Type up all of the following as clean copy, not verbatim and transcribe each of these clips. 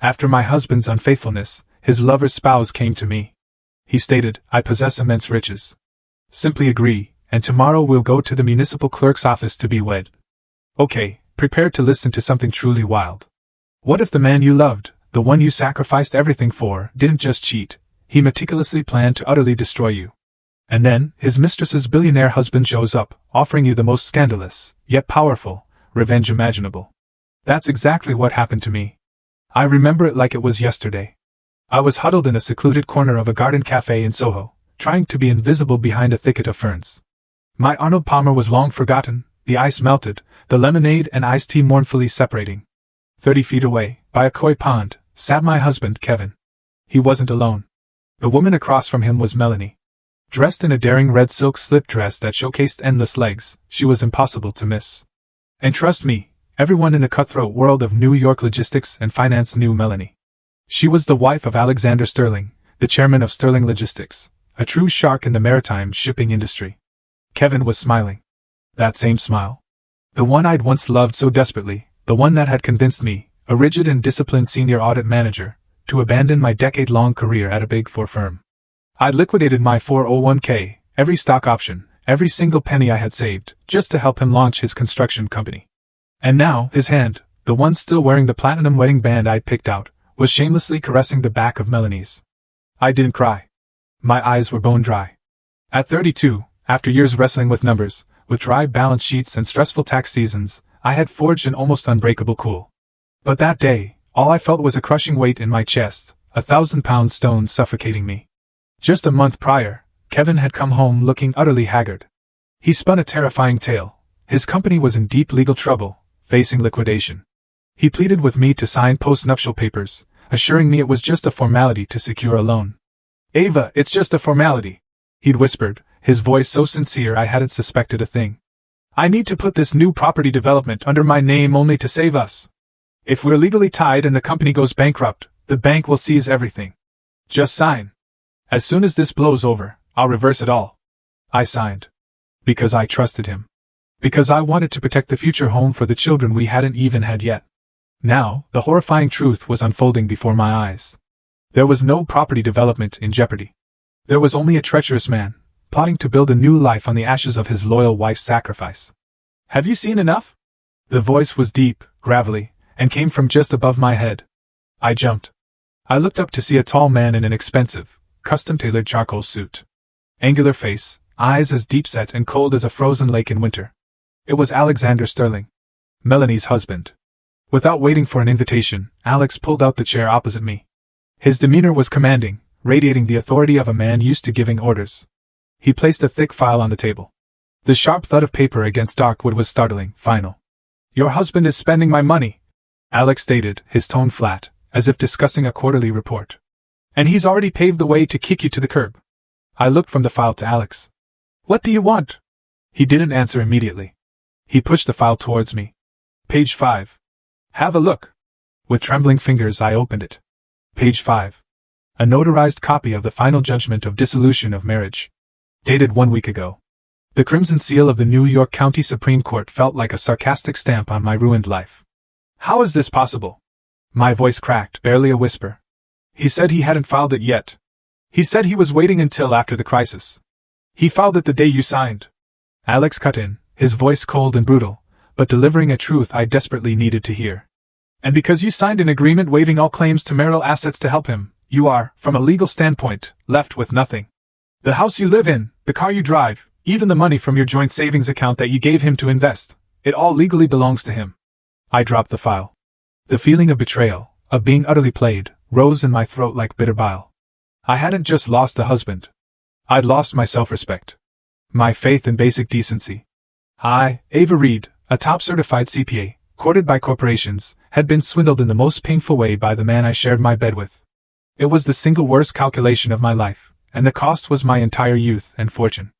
After my husband's unfaithfulness, his lover's spouse came to me. He stated, "I possess immense riches. Simply agree, and tomorrow we'll go to the municipal clerk's office to be wed." Okay, prepared to listen to something truly wild. What if the man you loved, the one you sacrificed everything for, didn't just cheat, he meticulously planned to utterly destroy you? And then, his mistress's billionaire husband shows up, offering you the most scandalous, yet powerful, revenge imaginable. That's exactly what happened to me. I remember it like it was yesterday. I was huddled in a secluded corner of a garden cafe in Soho, trying to be invisible behind a thicket of ferns. My Arnold Palmer was long forgotten, the ice melted, the lemonade and iced tea mournfully separating. 30 feet away, by a koi pond, sat my husband, Kevin. He wasn't alone. The woman across from him was Melanie. Dressed in a daring red silk slip dress that showcased endless legs, she was impossible to miss. And trust me, everyone in the cutthroat world of New York logistics and finance knew Melanie. She was the wife of Alexander Sterling, the chairman of Sterling Logistics, a true shark in the maritime shipping industry. Kevin was smiling. That same smile. The one I'd once loved so desperately, the one that had convinced me, a rigid and disciplined senior audit manager, to abandon my decade-long career at a Big Four firm. I'd liquidated my 401k, every stock option, every single penny I had saved, just to help him launch his construction company. And now, his hand, the one still wearing the platinum wedding band I'd picked out, was shamelessly caressing the back of Melanie's. I didn't cry. My eyes were bone dry. At 32, after years wrestling with numbers, with dry balance sheets and stressful tax seasons, I had forged an almost unbreakable cool. But that day, all I felt was a crushing weight in my chest, 1,000-pound stone suffocating me. Just a month prior, Kevin had come home looking utterly haggard. He spun a terrifying tale. His company was in deep legal trouble, facing liquidation. He pleaded with me to sign post-nuptial papers, assuring me it was just a formality to secure a loan. "Ava, it's just a formality," he'd whispered, his voice so sincere I hadn't suspected a thing. "I need to put this new property development under my name only to save us. If we're legally tied and the company goes bankrupt, the bank will seize everything. Just sign. As soon as this blows over, I'll reverse it all." I signed. Because I trusted him. Because I wanted to protect the future home for the children we hadn't even had yet. Now, the horrifying truth was unfolding before my eyes. There was no property development in jeopardy. There was only a treacherous man, plotting to build a new life on the ashes of his loyal wife's sacrifice. "Have you seen enough?" The voice was deep, gravelly, and came from just above my head. I jumped. I looked up to see a tall man in an expensive, custom-tailored charcoal suit. Angular face, eyes as deep-set and cold as a frozen lake in winter. It was Alexander Sterling, Melanie's husband. Without waiting for an invitation, Alex pulled out the chair opposite me. His demeanor was commanding, radiating the authority of a man used to giving orders. He placed a thick file on the table. The sharp thud of paper against dark wood was startling, final. "Your husband is spending my money," Alex stated, his tone flat, as if discussing a quarterly report. "And he's already paved the way to kick you to the curb." I looked from the file to Alex. "What do you want?" He didn't answer immediately. He pushed the file towards me. "Page 5. Have a look." With trembling fingers I opened it. Page 5. A notarized copy of the final judgment of dissolution of marriage. Dated 1 week ago. The crimson seal of the New York County Supreme Court felt like a sarcastic stamp on my ruined life. "How is this possible?" My voice cracked, barely a whisper. "He said he hadn't filed it yet. He said he was waiting until after the crisis. He filed it the day you signed." Alex cut in, his voice cold and brutal, but delivering a truth I desperately needed to hear. "And because you signed an agreement waiving all claims to marital assets to help him, you are, from a legal standpoint, left with nothing. The house you live in, the car you drive, even the money from your joint savings account that you gave him to invest, it all legally belongs to him." I dropped the file. The feeling of betrayal, of being utterly played, rose in my throat like bitter bile. I hadn't just lost a husband. I'd lost my self-respect. My faith in basic decency. I, Ava Reed, a top-certified CPA, courted by corporations, had been swindled in the most painful way by the man I shared my bed with. It was the single worst calculation of my life, and the cost was my entire youth and fortune.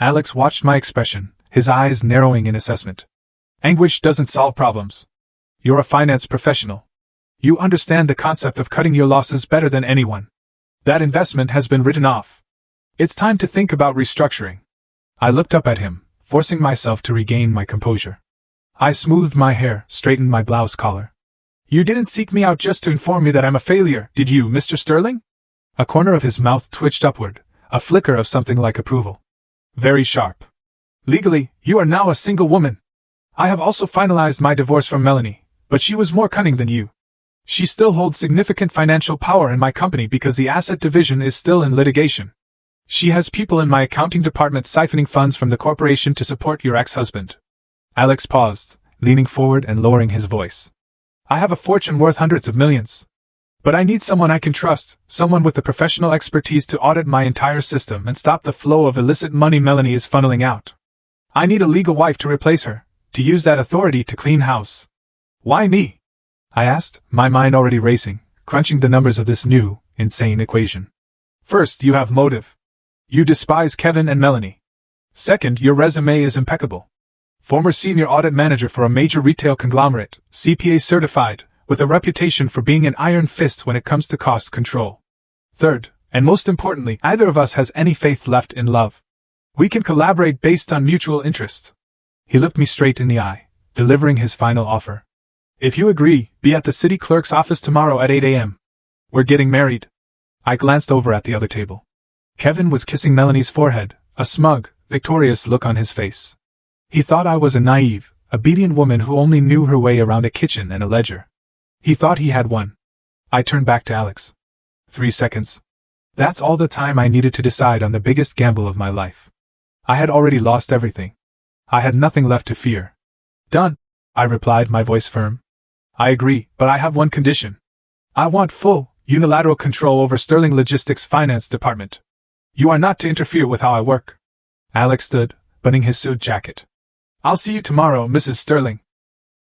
Alex watched my expression, his eyes narrowing in assessment. "Anguish doesn't solve problems. You're a finance professional. You understand the concept of cutting your losses better than anyone. That investment has been written off. It's time to think about restructuring." I looked up at him, forcing myself to regain my composure. I smoothed my hair, straightened my blouse collar. You didn't seek me out just to inform me that I'm a failure, did you, Mr. Sterling? A corner of his mouth twitched upward, a flicker of something like approval. Very sharp. Legally, you are now a single woman. I have also finalized my divorce from Melanie, but she was more cunning than you. She still holds significant financial power in my company because the asset division is still in litigation. She has people in my accounting department siphoning funds from the corporation to support your ex-husband. Alex paused, leaning forward and lowering his voice. I have a fortune worth hundreds of millions. But I need someone I can trust, someone with the professional expertise to audit my entire system and stop the flow of illicit money Melanie is funneling out. I need a legal wife to replace her, to use that authority to clean house. Why me? I asked, my mind already racing, crunching the numbers of this new, insane equation. First, you have motive. You despise Kevin and Melanie. Second, your resume is impeccable. Former senior audit manager for a major retail conglomerate, CPA certified, with a reputation for being an iron fist when it comes to cost control. Third, and most importantly, neither of us has any faith left in love. We can collaborate based on mutual interest. He looked me straight in the eye, delivering his final offer. If you agree, be at the city clerk's office tomorrow at 8 a.m. We're getting married. I glanced over at the other table. Kevin was kissing Melanie's forehead, a smug, victorious look on his face. He thought I was a naive, obedient woman who only knew her way around a kitchen and a ledger. He thought he had won. I turned back to Alex. 3 seconds. That's all the time I needed to decide on the biggest gamble of my life. I had already lost everything. I had nothing left to fear. Done, I replied, my voice firm. I agree, but I have one condition. I want full, unilateral control over Sterling Logistics' finance department. You are not to interfere with how I work. Alex stood, buttoning his suit jacket. I'll see you tomorrow, Mrs. Sterling.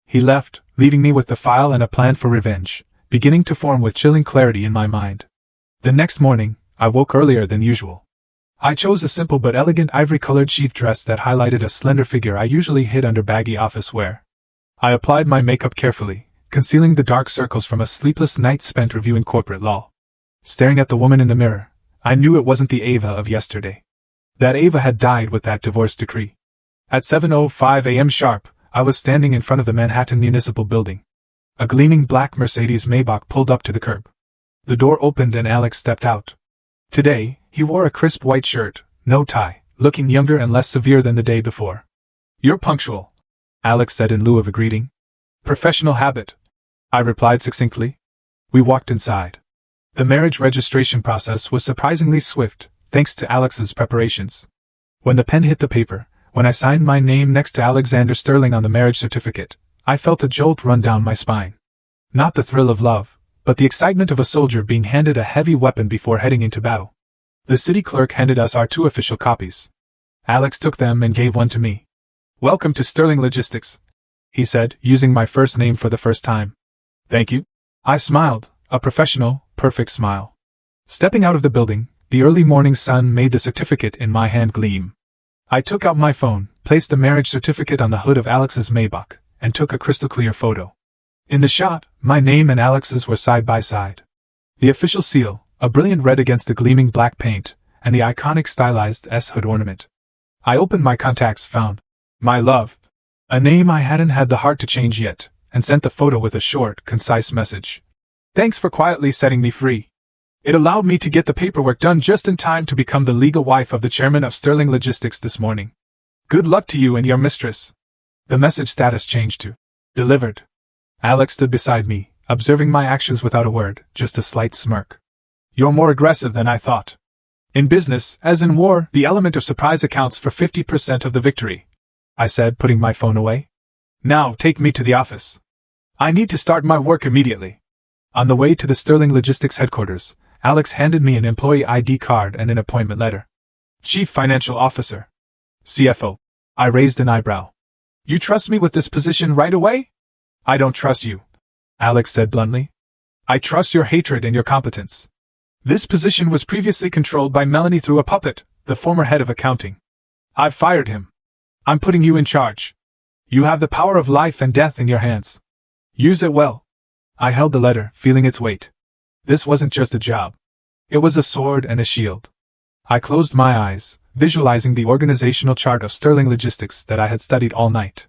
He left, leaving me with the file and a plan for revenge, beginning to form with chilling clarity in my mind. The next morning, I woke earlier than usual. I chose a simple but elegant ivory-colored sheath dress that highlighted a slender figure I usually hid under baggy office wear. I applied my makeup carefully, concealing the dark circles from a sleepless night spent reviewing corporate law. Staring at the woman in the mirror, I knew it wasn't the Ava of yesterday. That Ava had died with that divorce decree. At 7:05 a.m. sharp, I was standing in front of the Manhattan Municipal Building. A gleaming black Mercedes Maybach pulled up to the curb. The door opened and Alex stepped out. Today, he wore a crisp white shirt, no tie, looking younger and less severe than the day before. You're punctual, Alex said in lieu of a greeting. Professional habit, I replied succinctly. We walked inside. The marriage registration process was surprisingly swift, thanks to Alex's preparations. When the pen hit the paper, when I signed my name next to Alexander Sterling on the marriage certificate, I felt a jolt run down my spine. Not the thrill of love, but the excitement of a soldier being handed a heavy weapon before heading into battle. The city clerk handed us our 2 official copies. Alex took them and gave one to me. Welcome to Sterling Logistics, he said, using my first name for the first time. Thank you. I smiled, a professional, perfect smile. Stepping out of the building, the early morning sun made the certificate in my hand gleam. I took out my phone, placed the marriage certificate on the hood of Alex's Maybach, and took a crystal-clear photo. In the shot, my name and Alex's were side by side. The official seal, a brilliant red against the gleaming black paint, and the iconic stylized S hood ornament. I opened my contacts, found my love, a name I hadn't had the heart to change yet, and sent the photo with a short, concise message. Thanks for quietly setting me free. It allowed me to get the paperwork done just in time to become the legal wife of the chairman of Sterling Logistics this morning. Good luck to you and your mistress. The message status changed to delivered. Alex stood beside me, observing my actions without a word, just a slight smirk. You're more aggressive than I thought. In business, as in war, the element of surprise accounts for 50% of the victory, I said, putting my phone away. Now take me to the office. I need to start my work immediately. On the way to the Sterling Logistics headquarters, Alex handed me an employee ID card and an appointment letter. Chief Financial Officer. CFO. I raised an eyebrow. You trust me with this position right away? I don't trust you, Alex said bluntly. I trust your hatred and your competence. This position was previously controlled by Melanie through a puppet, the former head of accounting. I've fired him. I'm putting you in charge. You have the power of life and death in your hands. Use it well. I held the letter, feeling its weight. This wasn't just a job. It was a sword and a shield. I closed my eyes, visualizing the organizational chart of Sterling Logistics that I had studied all night.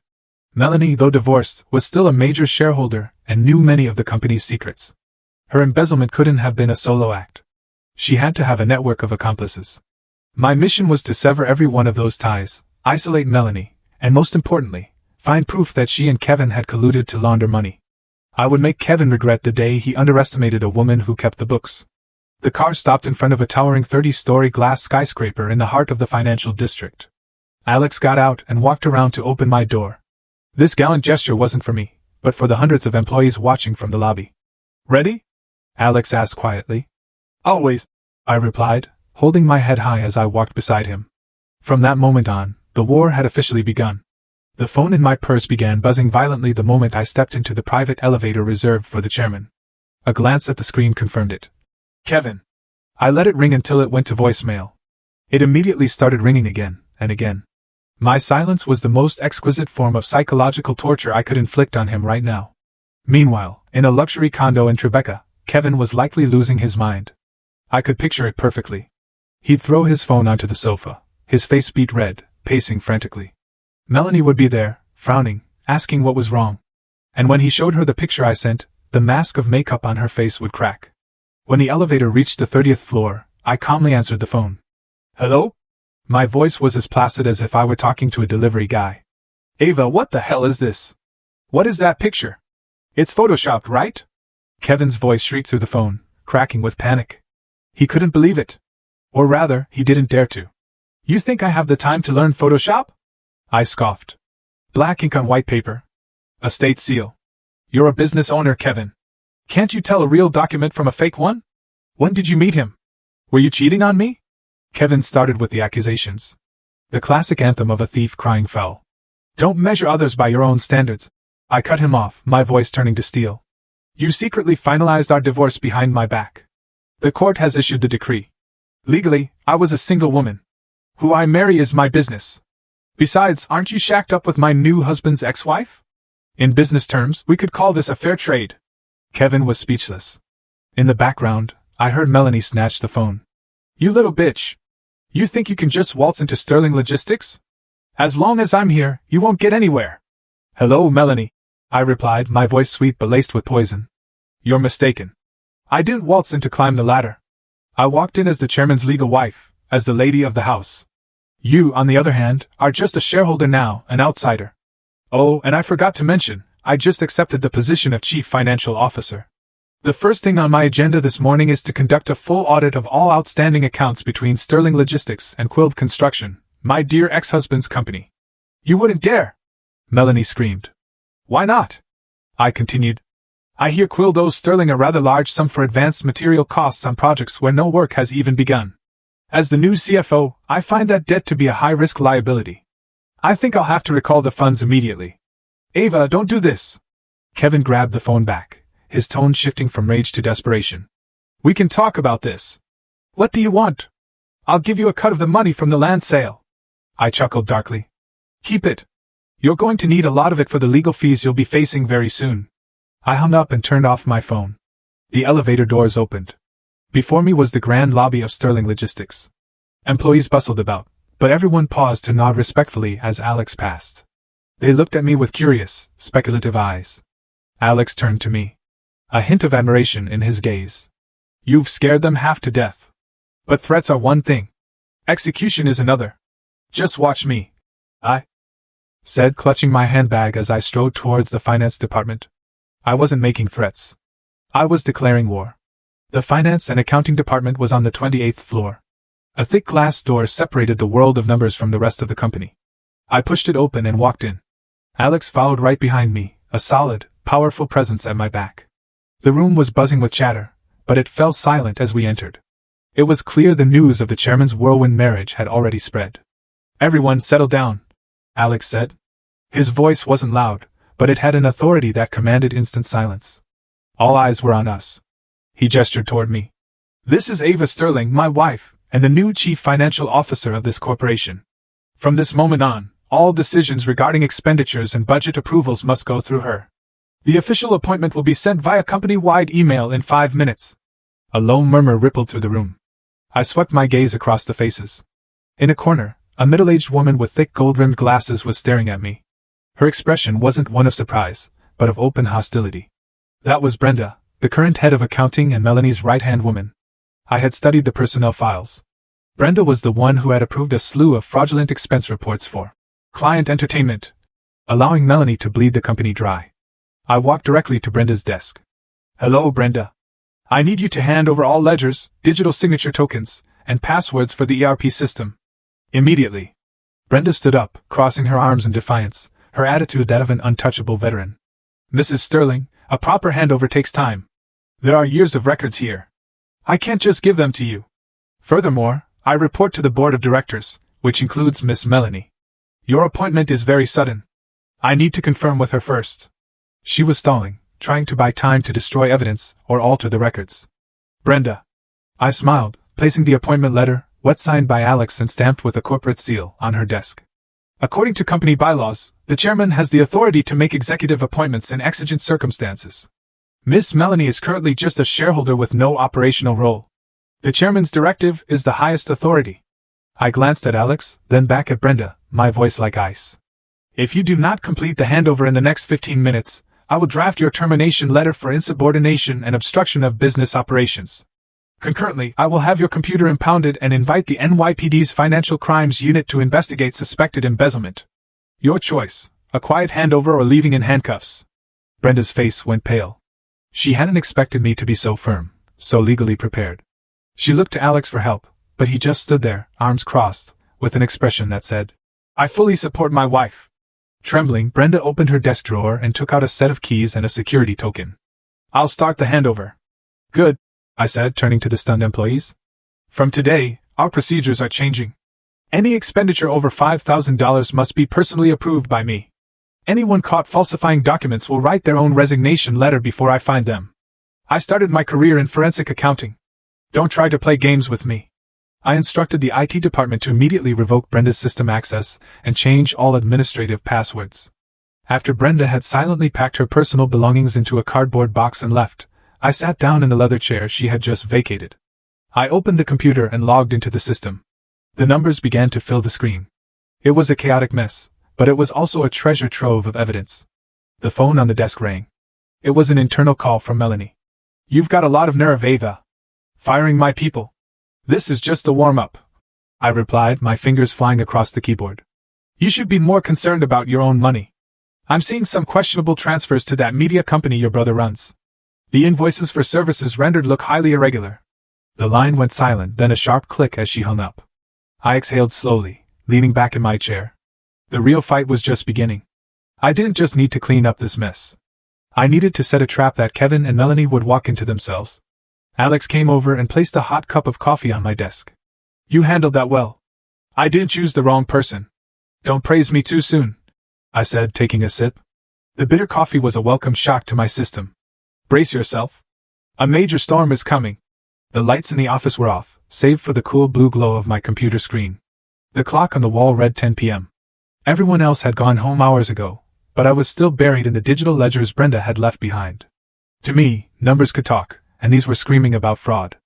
Melanie, though divorced, was still a major shareholder and knew many of the company's secrets. Her embezzlement couldn't have been a solo act. She had to have a network of accomplices. My mission was to sever every one of those ties, isolate Melanie, and most importantly, find proof that she and Kevin had colluded to launder money. I would make Kevin regret the day he underestimated a woman who kept the books. The car stopped in front of a towering 30-story glass skyscraper in the heart of the financial district. Alex got out and walked around to open my door. This gallant gesture wasn't for me, but for the hundreds of employees watching from the lobby. "Ready?" Alex asked quietly. "Always," I replied, holding my head high as I walked beside him. From that moment on, the war had officially begun. The phone in my purse began buzzing violently the moment I stepped into the private elevator reserved for the chairman. A glance at the screen confirmed it. "Kevin." I let it ring until it went to voicemail. It immediately started ringing again and again. My silence was the most exquisite form of psychological torture I could inflict on him right now. Meanwhile, in a luxury condo in Tribeca, Kevin was likely losing his mind. I could picture it perfectly. He'd throw his phone onto the sofa, his face beet red, pacing frantically. Melanie would be there, frowning, asking what was wrong. And when he showed her the picture I sent, the mask of makeup on her face would crack. When the elevator reached the 30th floor, I calmly answered the phone. "Hello?" My voice was as placid as if I were talking to a delivery guy. "Ava, what the hell is this? What is that picture? It's photoshopped, right?" Kevin's voice shrieked through the phone, cracking with panic. He couldn't believe it. Or rather, he didn't dare to. "You think I have the time to learn Photoshop?" I scoffed. "Black ink on white paper. A state seal. You're a business owner, Kevin. Can't you tell a real document from a fake one? When did you meet him? Were you cheating on me?" Kevin started with the accusations. The classic anthem of a thief crying foul. "Don't measure others by your own standards." I cut him off, my voice turning to steel. "You secretly finalized our divorce behind my back. The court has issued the decree. Legally, I was a single woman. Who I marry is my business. Besides, aren't you shacked up with my new husband's ex-wife? In business terms, we could call this a fair trade." Kevin was speechless. In the background, I heard Melanie snatch the phone. "You little bitch. You think you can just waltz into Sterling Logistics? As long as I'm here, you won't get anywhere." "Hello, Melanie," I replied, my voice sweet but laced with poison. "You're mistaken. I didn't waltz in to climb the ladder. I walked in as the chairman's legal wife, as the lady of the house. You, on the other hand, are just a shareholder now, an outsider. Oh, and I forgot to mention, I just accepted the position of Chief Financial Officer. The first thing on my agenda this morning is to conduct a full audit of all outstanding accounts between Sterling Logistics and Quild Construction, my dear ex-husband's company." "You wouldn't dare!" Melanie screamed. "Why not?" I continued. "I hear Quild owes Sterling a rather large sum for advanced material costs on projects where no work has even begun. As the new CFO, I find that debt to be a high-risk liability. I think I'll have to recall the funds immediately." "Ava, don't do this." Kevin grabbed the phone back, his tone shifting from rage to desperation. "We can talk about this. What do you want?" "I'll give you a cut of the money from the land sale." I chuckled darkly. "Keep it. You're going to need a lot of it for the legal fees you'll be facing very soon." I hung up and turned off my phone. The elevator doors opened. Before me was the grand lobby of Sterling Logistics. Employees bustled about, but everyone paused to nod respectfully as Alex passed. They looked at me with curious, speculative eyes. Alex turned to me. A hint of admiration in his gaze. "You've scared them half to death. But threats are one thing. Execution is another. Just watch me," I said, clutching my handbag as I strode towards the finance department. I wasn't making threats. I was declaring war. The finance and accounting department was on the 28th floor. A thick glass door separated the world of numbers from the rest of the company. I pushed it open and walked in. Alex followed right behind me, a solid, powerful presence at my back. The room was buzzing with chatter, but it fell silent as we entered. It was clear the news of the chairman's whirlwind marriage had already spread. "Everyone settle down," Alex said. His voice wasn't loud, but it had an authority that commanded instant silence. All eyes were on us. He gestured toward me. "This is Ava Sterling, my wife, and the new Chief Financial Officer of this corporation. From this moment on, all decisions regarding expenditures and budget approvals must go through her. The official appointment will be sent via company-wide email in 5 minutes." A low murmur rippled through the room. I swept my gaze across the faces. In a corner, a middle-aged woman with thick gold-rimmed glasses was staring at me. Her expression wasn't one of surprise, but of open hostility. That was Brenda, the current head of accounting and Melanie's right-hand woman. I had studied the personnel files. Brenda was the one who had approved a slew of fraudulent expense reports for client entertainment, allowing Melanie to bleed the company dry. I walked directly to Brenda's desk. "Hello, Brenda. I need you to hand over all ledgers, digital signature tokens, and passwords for the ERP system. Immediately." Brenda stood up, crossing her arms in defiance, her attitude that of an untouchable veteran. "Mrs. Sterling, a proper handover takes time. There are years of records here. I can't just give them to you. Furthermore, I report to the board of directors, which includes Miss Melanie. Your appointment is very sudden. I need to confirm with her first." She was stalling, trying to buy time to destroy evidence or alter the records. "Brenda." I smiled, placing the appointment letter, wet signed by Alex and stamped with a corporate seal, on her desk. "According to company bylaws, the chairman has the authority to make executive appointments in exigent circumstances. Miss Melanie is currently just a shareholder with no operational role. The chairman's directive is the highest authority." I glanced at Alex, then back at Brenda, my voice like ice. "If you do not complete the handover in the next 15 minutes, I will draft your termination letter for insubordination and obstruction of business operations. Concurrently, I will have your computer impounded and invite the NYPD's Financial Crimes Unit to investigate suspected embezzlement. Your choice, a quiet handover or leaving in handcuffs." Brenda's face went pale. She hadn't expected me to be so firm, so legally prepared. She looked to Alex for help, but he just stood there, arms crossed, with an expression that said, "I fully support my wife." Trembling, Brenda opened her desk drawer and took out a set of keys and a security token. "I'll start the handover." "Good," I said, turning to the stunned employees. "From today, our procedures are changing. Any expenditure over $5,000 must be personally approved by me. Anyone caught falsifying documents will write their own resignation letter before I find them. I started my career in forensic accounting. Don't try to play games with me." I instructed the IT department to immediately revoke Brenda's system access and change all administrative passwords. After Brenda had silently packed her personal belongings into a cardboard box and left, I sat down in the leather chair she had just vacated. I opened the computer and logged into the system. The numbers began to fill the screen. It was a chaotic mess, but it was also a treasure trove of evidence. The phone on the desk rang. It was an internal call from Melanie. "You've got a lot of nerve, Ava. Firing my people. This is just the warm-up," I replied, my fingers flying across the keyboard. "You should be more concerned about your own money. I'm seeing some questionable transfers to that media company your brother runs. The invoices for services rendered look highly irregular." The line went silent, then a sharp click as she hung up. I exhaled slowly, leaning back in my chair. The real fight was just beginning. I didn't just need to clean up this mess. I needed to set a trap that Kevin and Melanie would walk into themselves. Alex came over and placed a hot cup of coffee on my desk. "You handled that well. I didn't choose the wrong person. Don't praise me too soon," I said, taking a sip. The bitter coffee was a welcome shock to my system. "Brace yourself. A major storm is coming." The lights in the office were off, save for the cool blue glow of my computer screen. The clock on the wall read 10 p.m. Everyone else had gone home hours ago, but I was still buried in the digital ledgers Brenda had left behind. To me, numbers could talk, and these were screaming about fraud.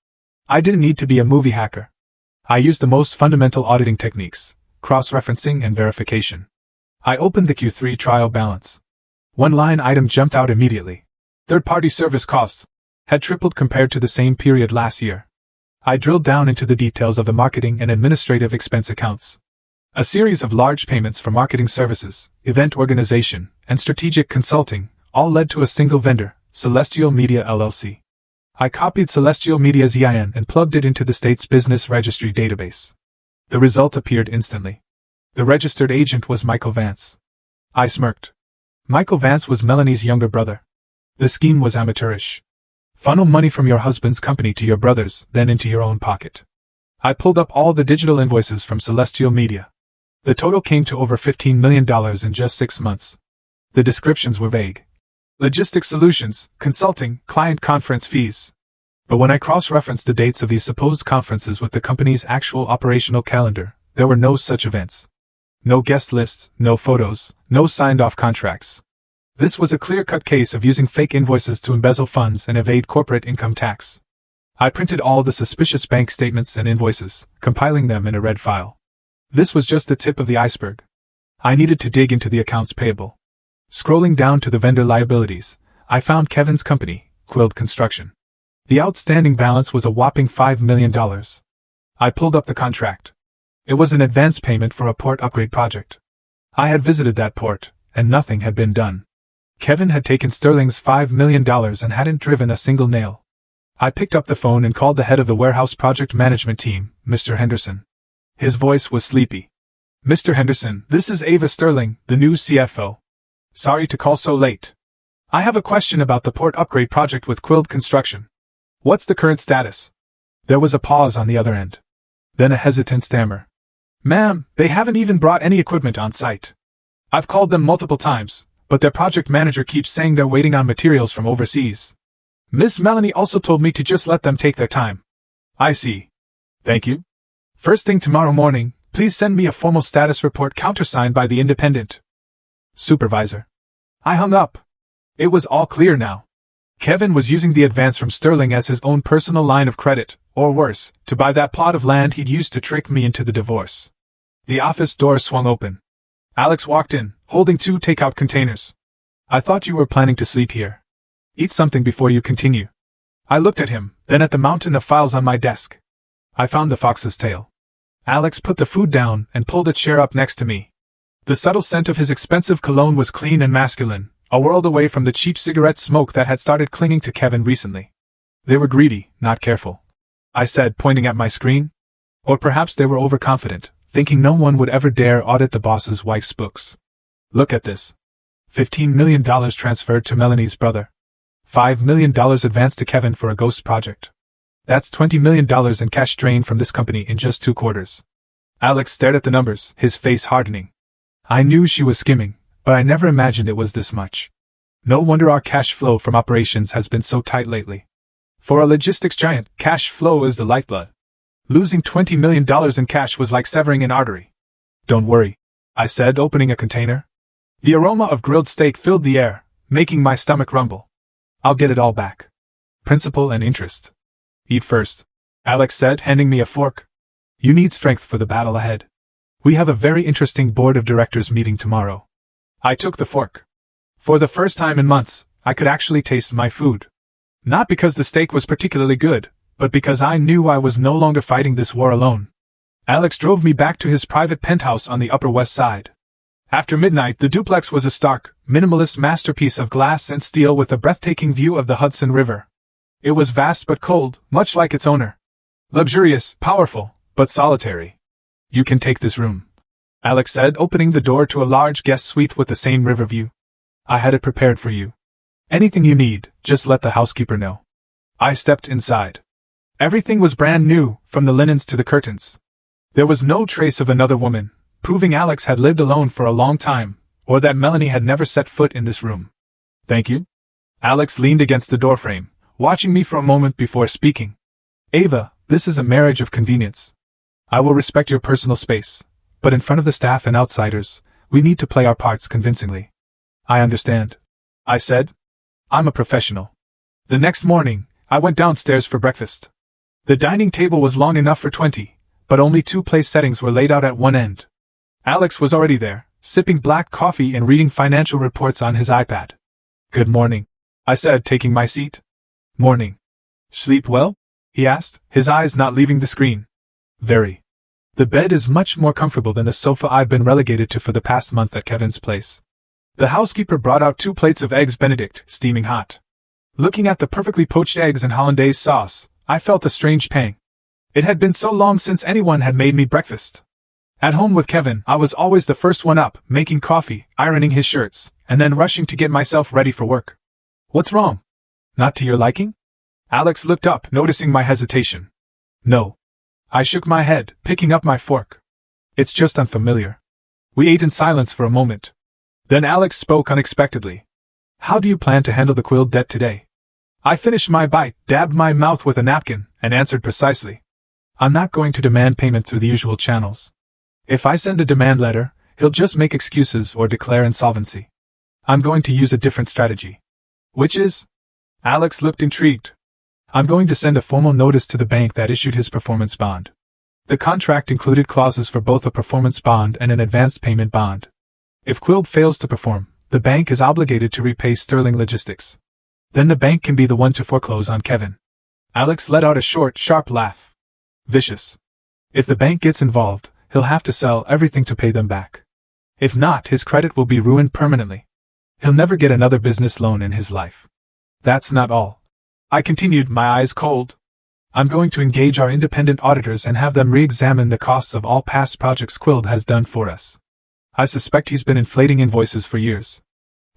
I didn't need to be a movie hacker. I used the most fundamental auditing techniques, cross-referencing and verification. I opened the Q3 trial balance. One line item jumped out immediately. Third-party service costs had tripled compared to the same period last year. I drilled down into the details of the marketing and administrative expense accounts. A series of large payments for marketing services, event organization, and strategic consulting all led to a single vendor, Celestial Media LLC. I copied Celestial Media's EIN and plugged it into the state's business registry database. The result appeared instantly. The registered agent was Michael Vance. I smirked. Michael Vance was Melanie's younger brother. The scheme was amateurish. Funnel money from your husband's company to your brother's, then into your own pocket. I pulled up all the digital invoices from Celestial Media. The total came to over $15 million in just 6 months. The descriptions were vague. Logistics solutions, consulting, client conference fees. But when I cross-referenced the dates of these supposed conferences with the company's actual operational calendar, there were no such events. No guest lists, no photos, no signed-off contracts. This was a clear-cut case of using fake invoices to embezzle funds and evade corporate income tax. I printed all the suspicious bank statements and invoices, compiling them in a red file. This was just the tip of the iceberg. I needed to dig into the accounts payable. Scrolling down to the vendor liabilities, I found Kevin's company, CLERK'S Construction. The outstanding balance was a whopping $5 million. I pulled up the contract. It was an advance payment for a port upgrade project. I had visited that port, and nothing had been done. Kevin had taken Sterling's $5 million and hadn't driven a single nail. I picked up the phone and called the head of the warehouse project management team, Mr. Henderson. His voice was sleepy. Mr. Henderson, this is Ava Sterling, the new CFO. Sorry to call so late. I have a question about the port upgrade project with CLERK'S Construction. What's the current status? There was a pause on the other end. Then a hesitant stammer. Ma'am, they haven't even brought any equipment on site. I've called them multiple times, but their project manager keeps saying they're waiting on materials from overseas. Miss Melanie also told me to just let them take their time. I see. Thank you. First thing tomorrow morning, please send me a formal status report countersigned by the independent supervisor. I hung up. It was all clear now. Kevin was using the advance from Sterling as his own personal line of credit, or worse, to buy that plot of land he'd used to trick me into the divorce. The office door swung open. Alex walked in, holding 2 takeout containers. I thought you were planning to sleep here. Eat something before you continue. I looked at him, then at the mountain of files on my desk. I found the fox's tail. Alex put the food down and pulled a chair up next to me. The subtle scent of his expensive cologne was clean and masculine, a world away from the cheap cigarette smoke that had started clinging to Kevin recently. They were greedy, not careful, I said, pointing at my screen. Or perhaps they were overconfident, thinking no one would ever dare audit the boss's wife's books. Look at this. $15 million transferred to Melanie's brother. $5 million advanced to Kevin for a ghost project. That's $20 million in cash drained from this company in just 2 quarters. Alex stared at the numbers, his face hardening. I knew she was skimming, but I never imagined it was this much. No wonder our cash flow from operations has been so tight lately. For a logistics giant, cash flow is the lifeblood. Losing $20 million in cash was like severing an artery. Don't worry, I said, opening a container. The aroma of grilled steak filled the air, making my stomach rumble. I'll get it all back. Principal and interest. Eat first, Alex said, handing me a fork. You need strength for the battle ahead. We have a very interesting board of directors meeting tomorrow. I took the fork. For the first time in months, I could actually taste my food. Not because the steak was particularly good, but because I knew I was no longer fighting this war alone. Alex drove me back to his private penthouse on the Upper West Side. After midnight, the duplex was a stark, minimalist masterpiece of glass and steel with a breathtaking view of the Hudson River. It was vast but cold, much like its owner. Luxurious, powerful, but solitary. You can take this room, Alex said, opening the door to a large guest suite with the same river view. I had it prepared for you. Anything you need, just let the housekeeper know. I stepped inside. Everything was brand new, from the linens to the curtains. There was no trace of another woman, proving Alex had lived alone for a long time, or that Melanie had never set foot in this room. Thank you. Alex leaned against the doorframe, watching me for a moment before speaking. Ava, this is a marriage of convenience. I will respect your personal space, but in front of the staff and outsiders, we need to play our parts convincingly. I understand, I said. I'm a professional. The next morning, I went downstairs for breakfast. The dining table was long enough for 20, but only 2 place settings were laid out at one end. Alex was already there, sipping black coffee and reading financial reports on his iPad. Good morning, I said, taking my seat. Morning. Sleep well? He asked, his eyes not leaving the screen. Very. The bed is much more comfortable than the sofa I've been relegated to for the past month at Kevin's place. The housekeeper brought out 2 plates of eggs Benedict, steaming hot. Looking at the perfectly poached eggs and hollandaise sauce, I felt a strange pang. It had been so long since anyone had made me breakfast. At home with Kevin, I was always the first one up, making coffee, ironing his shirts, and then rushing to get myself ready for work. What's wrong? Not to your liking? Alex looked up, noticing my hesitation. No. I shook my head, picking up my fork. It's just unfamiliar. We ate in silence for a moment. Then Alex spoke unexpectedly. How do you plan to handle the quill debt today? I finished my bite, dabbed my mouth with a napkin, and answered precisely. I'm not going to demand payment through the usual channels. If I send a demand letter, he'll just make excuses or declare insolvency. I'm going to use a different strategy. Which is? Alex looked intrigued. I'm going to send a formal notice to the bank that issued his performance bond. The contract included clauses for both a performance bond and an advance payment bond. If Quill fails to perform, the bank is obligated to repay Sterling Logistics. Then the bank can be the one to foreclose on Kevin. Alex let out a short, sharp laugh. Vicious. If the bank gets involved, he'll have to sell everything to pay them back. If not, his credit will be ruined permanently. He'll never get another business loan in his life. That's not all. I continued, my eyes cold. I'm going to engage our independent auditors and have them re-examine the costs of all past projects Quild has done for us. I suspect he's been inflating invoices for years.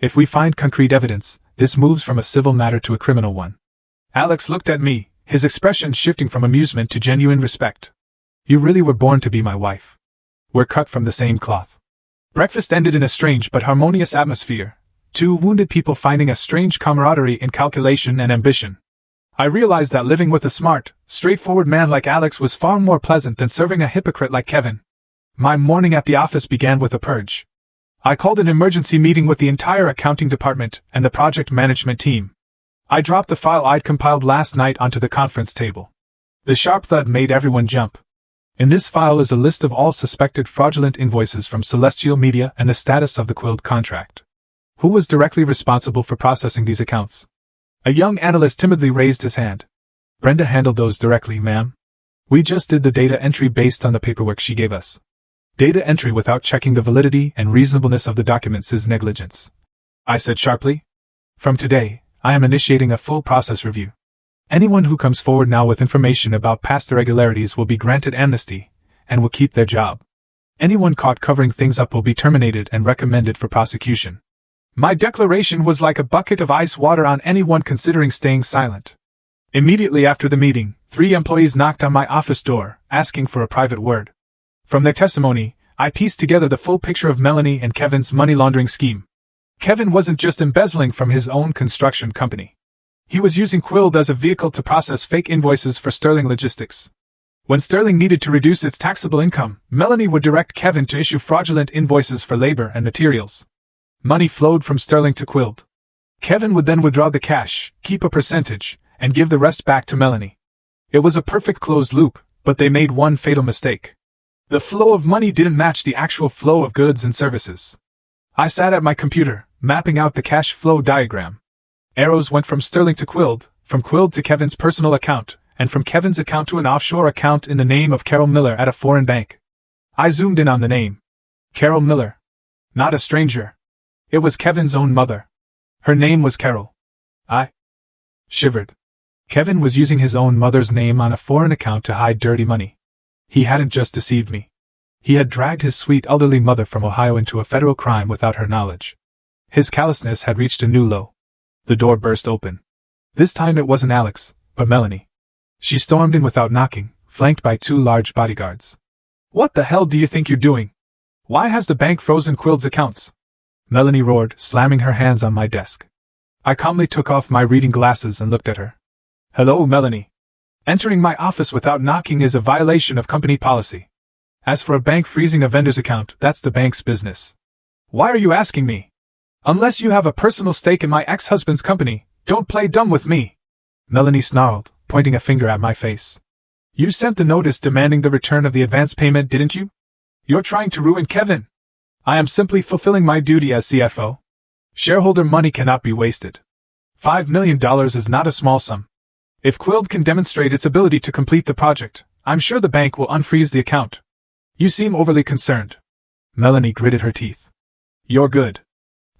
If we find concrete evidence, this moves from a civil matter to a criminal one. Alex looked at me, his expression shifting from amusement to genuine respect. You really were born to be my wife. We're cut from the same cloth. Breakfast ended in a strange but harmonious atmosphere, two wounded people finding a strange camaraderie in calculation and ambition. I realized that living with a smart, straightforward man like Alex was far more pleasant than serving a hypocrite like Kevin. My morning at the office began with a purge. I called an emergency meeting with the entire accounting department and the project management team. I dropped the file I'd compiled last night onto the conference table. The sharp thud made everyone jump. In this file is a list of all suspected fraudulent invoices from Celestial Media and the status of the Quild contract. Who was directly responsible for processing these accounts? A young analyst timidly raised his hand. Brenda handled those directly, ma'am. We just did the data entry based on the paperwork she gave us. Data entry without checking the validity and reasonableness of the documents is negligence, I said sharply. From today, I am initiating a full process review. Anyone who comes forward now with information about past irregularities will be granted amnesty, and will keep their job. Anyone caught covering things up will be terminated and recommended for prosecution. My declaration was like a bucket of ice water on anyone considering staying silent. Immediately after the meeting, 3 employees knocked on my office door, asking for a private word. From their testimony, I pieced together the full picture of Melanie and Kevin's money laundering scheme. Kevin wasn't just embezzling from his own construction company. He was using Quild as a vehicle to process fake invoices for Sterling Logistics. When Sterling needed to reduce its taxable income, Melanie would direct Kevin to issue fraudulent invoices for labor and materials. Money flowed from Sterling to Quild. Kevin would then withdraw the cash, keep a percentage, and give the rest back to Melanie. It was a perfect closed loop, but they made one fatal mistake. The flow of money didn't match the actual flow of goods and services. I sat at my computer, mapping out the cash flow diagram. Arrows went from Sterling to Quild, from Quild to Kevin's personal account, and from Kevin's account to an offshore account in the name of Carol Miller at a foreign bank. I zoomed in on the name. Carol Miller. Not a stranger. It was Kevin's own mother. Her name was Carol. I shivered. Kevin was using his own mother's name on a foreign account to hide dirty money. He hadn't just deceived me. He had dragged his sweet elderly mother from Ohio into a federal crime without her knowledge. His callousness had reached a new low. The door burst open. This time it wasn't Alex, but Melanie. She stormed in without knocking, flanked by 2 large bodyguards. What the hell do you think you're doing? Why has the bank frozen Quild's accounts? Melanie roared, slamming her hands on my desk. I calmly took off my reading glasses and looked at her. Hello, Melanie. Entering my office without knocking is a violation of company policy. As for a bank freezing a vendor's account, that's the bank's business. Why are you asking me? Unless you have a personal stake in my ex-husband's company, don't play dumb with me. Melanie snarled, pointing a finger at my face. You sent the notice demanding the return of the advance payment, didn't you? You're trying to ruin Kevin. I am simply fulfilling my duty as CFO. Shareholder money cannot be wasted. $5 million is not a small sum. If Quild can demonstrate its ability to complete the project, I'm sure the bank will unfreeze the account. You seem overly concerned. Melanie gritted her teeth. You're good.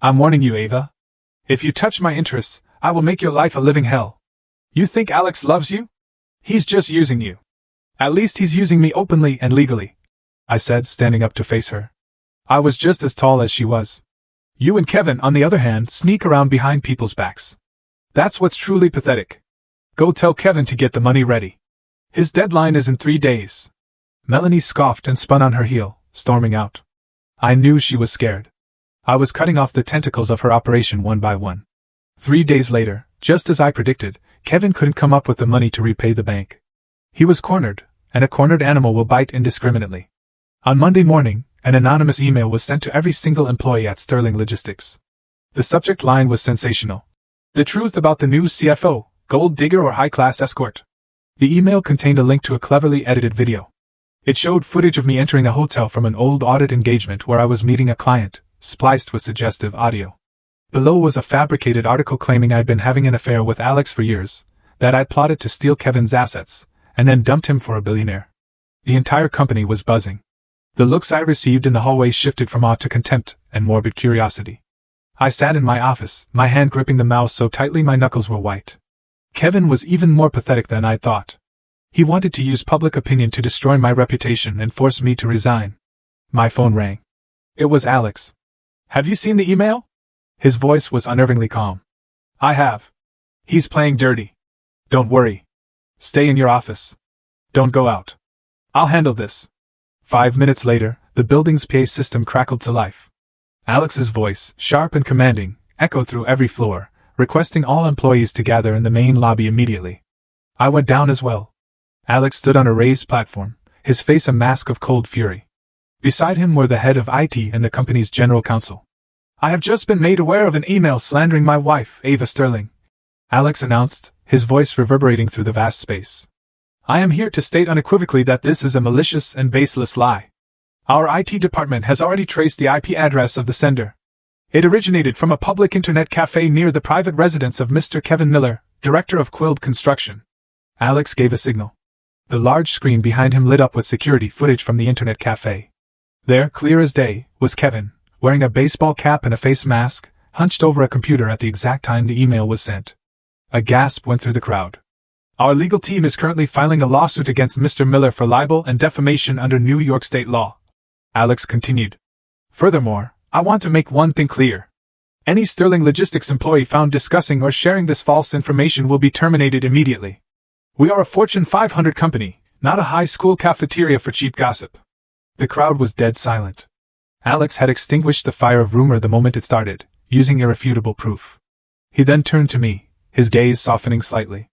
I'm warning you, Ava. If you touch my interests, I will make your life a living hell. You think Alex loves you? He's just using you. At least he's using me openly and legally, I said, standing up to face her. I was just as tall as she was. You and Kevin, on the other hand, sneak around behind people's backs. That's what's truly pathetic. Go tell Kevin to get the money ready. His deadline is in 3 days. Melanie scoffed and spun on her heel, storming out. I knew she was scared. I was cutting off the tentacles of her operation one by one. 3 days later, just as I predicted, Kevin couldn't come up with the money to repay the bank. He was cornered, and a cornered animal will bite indiscriminately. On Monday morning, an anonymous email was sent to every single employee at Sterling Logistics. The subject line was sensational. The truth about the new CFO, gold digger or high-class escort. The email contained a link to a cleverly edited video. It showed footage of me entering a hotel from an old audit engagement where I was meeting a client, spliced with suggestive audio. Below was a fabricated article claiming I'd been having an affair with Alex for years, that I'd plotted to steal Kevin's assets, and then dumped him for a billionaire. The entire company was buzzing. The looks I received in the hallway shifted from awe to contempt and morbid curiosity. I sat in my office, my hand gripping the mouse so tightly my knuckles were white. Kevin was even more pathetic than I'd thought. He wanted to use public opinion to destroy my reputation and force me to resign. My phone rang. It was Alex. "Have you seen the email?" His voice was unnervingly calm. "I have. He's playing dirty. Don't worry. Stay in your office. Don't go out. I'll handle this." 5 minutes later, the building's PA system crackled to life. Alex's voice, sharp and commanding, echoed through every floor, requesting all employees to gather in the main lobby immediately. I went down as well. Alex stood on a raised platform, his face a mask of cold fury. Beside him were the head of IT and the company's general counsel. "I have just been made aware of an email slandering my wife, Ava Sterling," Alex announced, his voice reverberating through the vast space. "I am here to state unequivocally that this is a malicious and baseless lie. Our IT department has already traced the IP address of the sender. It originated from a public internet cafe near the private residence of Mr. Kevin Miller, director of CLERK'S Construction." Alex gave a signal. The large screen behind him lit up with security footage from the internet cafe. There, clear as day, was Kevin, wearing a baseball cap and a face mask, hunched over a computer at the exact time the email was sent. A gasp went through the crowd. "Our legal team is currently filing a lawsuit against Mr. Miller for libel and defamation under New York state law," Alex continued. "Furthermore, I want to make one thing clear. Any Sterling Logistics employee found discussing or sharing this false information will be terminated immediately. We are a Fortune 500 company, not a high school cafeteria for cheap gossip." The crowd was dead silent. Alex had extinguished the fire of rumor the moment it started, using irrefutable proof. He then turned to me, his gaze softening slightly.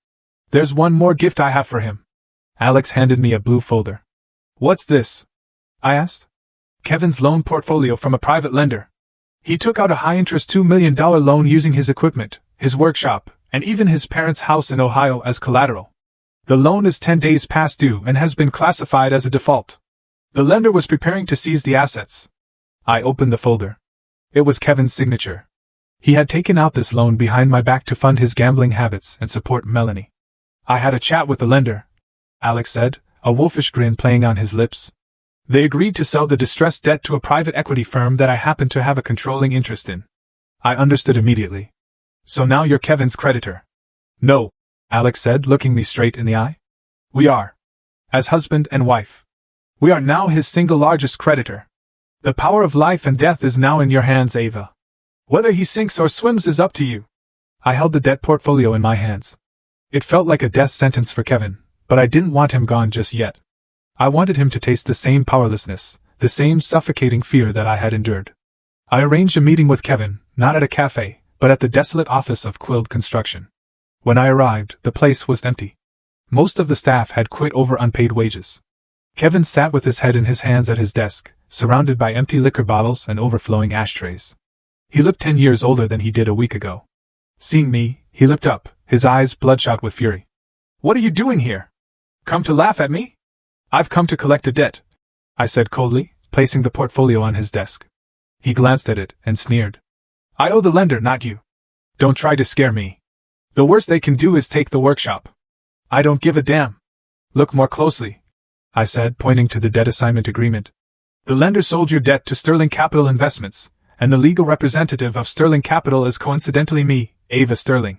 "There's one more gift I have for him." Alex handed me a blue folder. "What's this?" I asked. "Kevin's loan portfolio from a private lender. He took out a high-interest $2 million loan using his equipment, his workshop, and even his parents' house in Ohio as collateral. The loan is 10 days past due and has been classified as a default. The lender was preparing to seize the assets." I opened the folder. It was Kevin's signature. He had taken out this loan behind my back to fund his gambling habits and support Melanie. "I had a chat with the lender," Alex said, a wolfish grin playing on his lips. "They agreed to sell the distressed debt to a private equity firm that I happen to have a controlling interest in." I understood immediately. "So now you're Kevin's creditor?" "No," Alex said, looking me straight in the eye. "We are. As husband and wife. We are now his single largest creditor. The power of life and death is now in your hands, Ava. Whether he sinks or swims is up to you." I held the debt portfolio in my hands. It felt like a death sentence for Kevin, but I didn't want him gone just yet. I wanted him to taste the same powerlessness, the same suffocating fear that I had endured. I arranged a meeting with Kevin, not at a cafe, but at the desolate office of CLERK'S Construction. When I arrived, the place was empty. Most of the staff had quit over unpaid wages. Kevin sat with his head in his hands at his desk, surrounded by empty liquor bottles and overflowing ashtrays. He looked 10 years older than he did a week ago. Seeing me, he looked up, his eyes bloodshot with fury. "What are you doing here? Come to laugh at me?" "I've come to collect a debt," I said coldly, placing the portfolio on his desk. He glanced at it and sneered. "I owe the lender, not you. Don't try to scare me. The worst they can do is take the workshop. I don't give a damn." "Look more closely," I said, pointing to the debt assignment agreement. "The lender sold your debt to Sterling Capital Investments, and the legal representative of Sterling Capital is coincidentally me, Ava Sterling."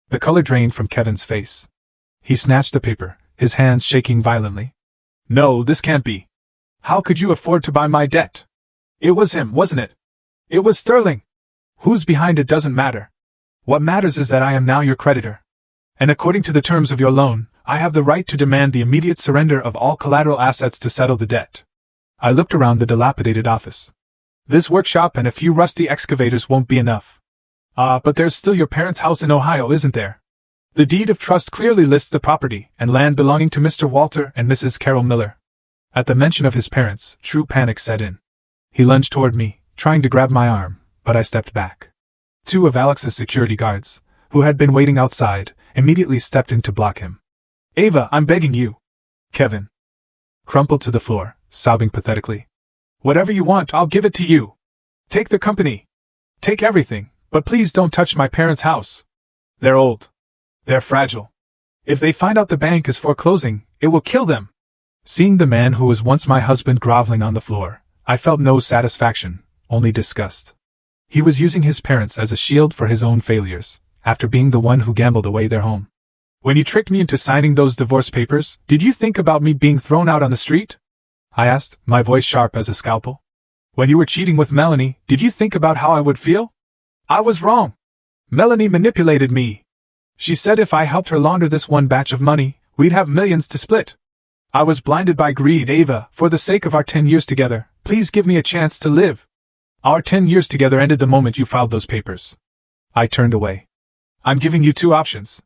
The color drained from Kevin's face. He snatched the paper, his hands shaking violently. "No, this can't be. How could you afford to buy my debt? It was him, wasn't it? It was Sterling. Who's behind it doesn't matter. What matters is that I am now your creditor. And according to the terms of your loan, I have the right to demand the immediate surrender of all collateral assets to settle the debt." I looked around the dilapidated office. "This workshop and a few rusty excavators won't be enough." But there's still your parents' house in Ohio, isn't there? The deed of trust clearly lists the property and land belonging to Mr. Walter and Mrs. Carol Miller." At the mention of his parents, true panic set in. He lunged toward me, trying to grab my arm, but I stepped back. 2 of Alex's security guards, who had been waiting outside, immediately stepped in to block him. "Ava, I'm begging you." Kevin crumpled to the floor, sobbing pathetically. "Whatever you want, I'll give it to you. Take the company. Take everything, But please don't touch my parents' house. They're old. They're fragile. If they find out the bank is foreclosing, it will kill them. Seeing the man who was once my husband groveling on the floor, I felt no satisfaction, only disgust. He was using his parents as a shield for his own failures, after being the one who gambled away their home. When you tricked me into signing those divorce papers, did you think about me being thrown out on the street? I asked, my voice sharp as a scalpel. When you were cheating with Melanie, did you think about how I would feel? I was wrong. Melanie manipulated me. She said if I helped her launder this one batch of money, we'd have millions to split. I was blinded by greed. Ava, for the sake of our 10 years together, please give me a chance to live. Our 10 years together ended the moment you filed those papers. I turned away. I'm giving you 2 options.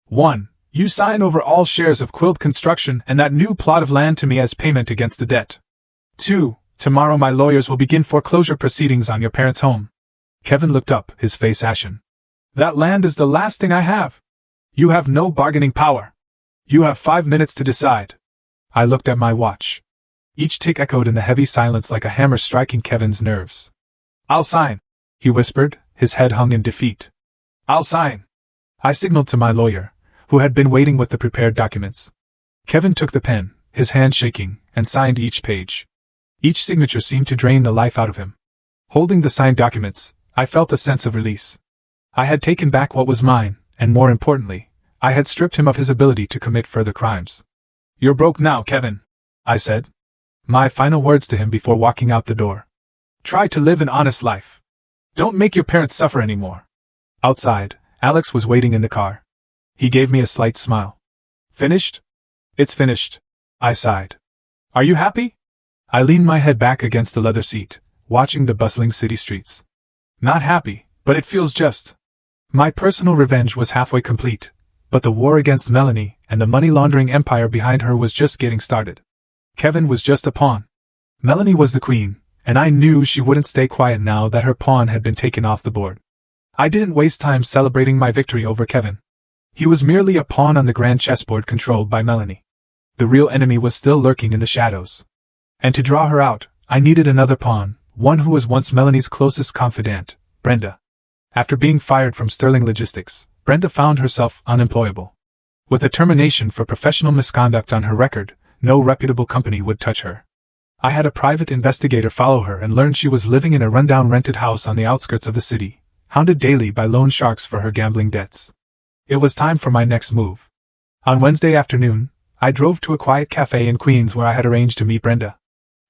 1. You sign over all shares of Quilt Construction and that new plot of land to me as payment against the debt. 2. Tomorrow my lawyers will begin foreclosure proceedings on your parents' home. Kevin looked up, his face ashen. That land is the last thing I have. You have no bargaining power. You have 5 minutes to decide. I looked at my watch. Each tick echoed in the heavy silence like a hammer striking Kevin's nerves. I'll sign, he whispered, his head hung in defeat. I'll sign. I signaled to my lawyer, who had been waiting with the prepared documents. Kevin took the pen, his hand shaking, and signed each page. Each signature seemed to drain the life out of him. Holding the signed documents, I felt a sense of release. I had taken back what was mine, and more importantly, I had stripped him of his ability to commit further crimes. You're broke now, Kevin, I said. My final words to him before walking out the door. Try to live an honest life. Don't make your parents suffer anymore. Outside, Alex was waiting in the car. He gave me a slight smile. Finished? It's finished, I sighed. Are you happy? I leaned my head back against the leather seat, watching the bustling city streets. Not happy, but it feels just. My personal revenge was halfway complete, but the war against Melanie and the money-laundering empire behind her was just getting started. Kevin was just a pawn. Melanie was the queen, and I knew she wouldn't stay quiet now that her pawn had been taken off the board. I didn't waste time celebrating my victory over Kevin. He was merely a pawn on the grand chessboard controlled by Melanie. The real enemy was still lurking in the shadows. And to draw her out, I needed another pawn, one who was once Melanie's closest confidant, Brenda. After being fired from Sterling Logistics, Brenda found herself unemployable. With a termination for professional misconduct on her record, no reputable company would touch her. I had a private investigator follow her and learned she was living in a rundown rented house on the outskirts of the city, hounded daily by loan sharks for her gambling debts. It was time for my next move. On Wednesday afternoon, I drove to a quiet cafe in Queens where I had arranged to meet Brenda.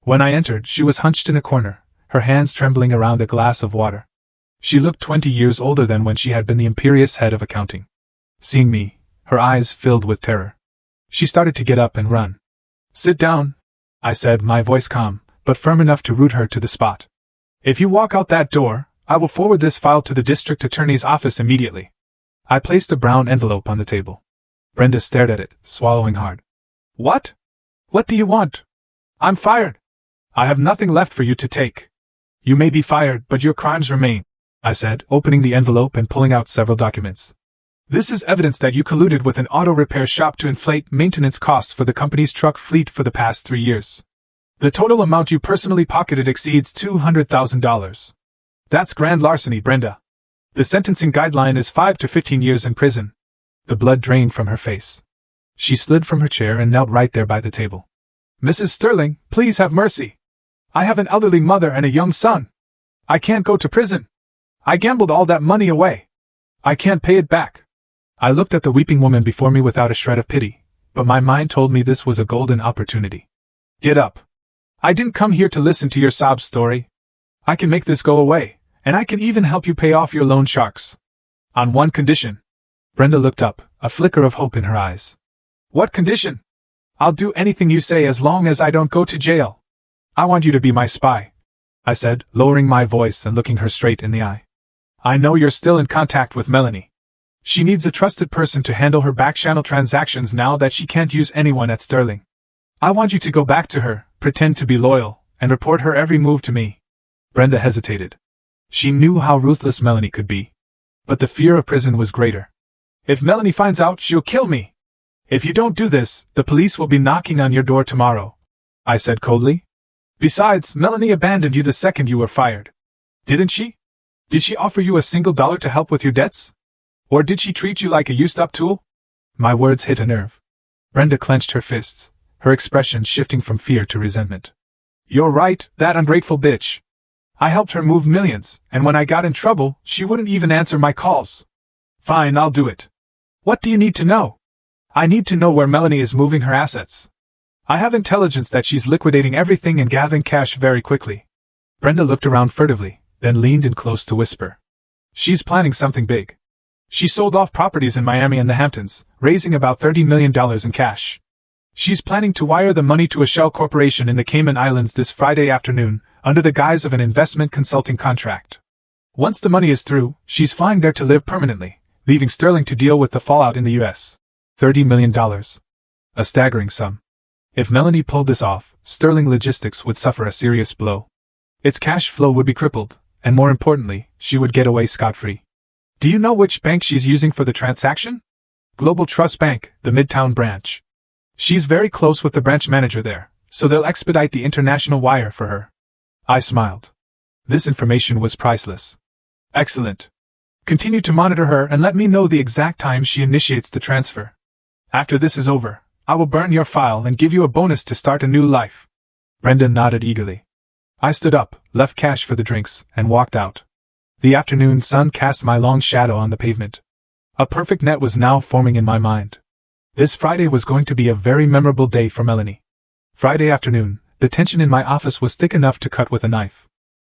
When I entered, she was hunched in a corner, her hands trembling around a glass of water. She looked 20 years older than when she had been the imperious head of accounting. Seeing me, her eyes filled with terror. She started to get up and run. Sit down, I said, my voice calm, but firm enough to root her to the spot. If you walk out that door, I will forward this file to the district attorney's office immediately. I placed a brown envelope on the table. Brenda stared at it, swallowing hard. What? What do you want? I'm fired. I have nothing left for you to take. You may be fired, but your crimes remain, I said, opening the envelope and pulling out several documents. This is evidence that you colluded with an auto repair shop to inflate maintenance costs for the company's truck fleet for the past 3 years. The total amount you personally pocketed exceeds $200,000. That's grand larceny, Brenda. The sentencing guideline is 5 to 15 years in prison. The blood drained from her face. She slid from her chair and knelt right there by the table. Mrs. Sterling, please have mercy. I have an elderly mother and a young son. I can't go to prison. I gambled all that money away. I can't pay it back. I looked at the weeping woman before me without a shred of pity, but my mind told me this was a golden opportunity. Get up. I didn't come here to listen to your sob story. I can make this go away, and I can even help you pay off your loan sharks. On one condition. Brenda looked up, a flicker of hope in her eyes. What condition? I'll do anything you say as long as I don't go to jail. I want you to be my spy, I said, lowering my voice and looking her straight in the eye. I know you're still in contact with Melanie. She needs a trusted person to handle her back-channel transactions now that she can't use anyone at Sterling. I want you to go back to her, pretend to be loyal, and report her every move to me. Brenda hesitated. She knew how ruthless Melanie could be. But the fear of prison was greater. If Melanie finds out, she'll kill me. If you don't do this, the police will be knocking on your door tomorrow, I said coldly. Besides, Melanie abandoned you the second you were fired. Didn't she? Did she offer you a single dollar to help with your debts? Or did she treat you like a used-up tool? My words hit a nerve. Brenda clenched her fists, her expression shifting from fear to resentment. You're right, that ungrateful bitch. I helped her move millions, and when I got in trouble, she wouldn't even answer my calls. Fine, I'll do it. What do you need to know? I need to know where Melanie is moving her assets. I have intelligence that she's liquidating everything and gathering cash very quickly. Brenda looked around furtively, then leaned in close to whisper. She's planning something big. She sold off properties in Miami and the Hamptons, raising about $30 million in cash. She's planning to wire the money to a shell corporation in the Cayman Islands this Friday afternoon, under the guise of an investment consulting contract. Once the money is through, she's flying there to live permanently, leaving Sterling to deal with the fallout in the U.S. $30 million. A staggering sum. If Melanie pulled this off, Sterling Logistics would suffer a serious blow. Its cash flow would be crippled, and more importantly, she would get away scot-free. Do you know which bank she's using for the transaction? Global Trust Bank, the Midtown branch. She's very close with the branch manager there, so they'll expedite the international wire for her. I smiled. This information was priceless. Excellent. Continue to monitor her and let me know the exact time she initiates the transfer. After this is over, I will burn your file and give you a bonus to start a new life. Brenda nodded eagerly. I stood up, left cash for the drinks, and walked out. The afternoon sun cast my long shadow on the pavement. A perfect net was now forming in my mind. This Friday was going to be a very memorable day for Melanie. Friday afternoon, the tension in my office was thick enough to cut with a knife.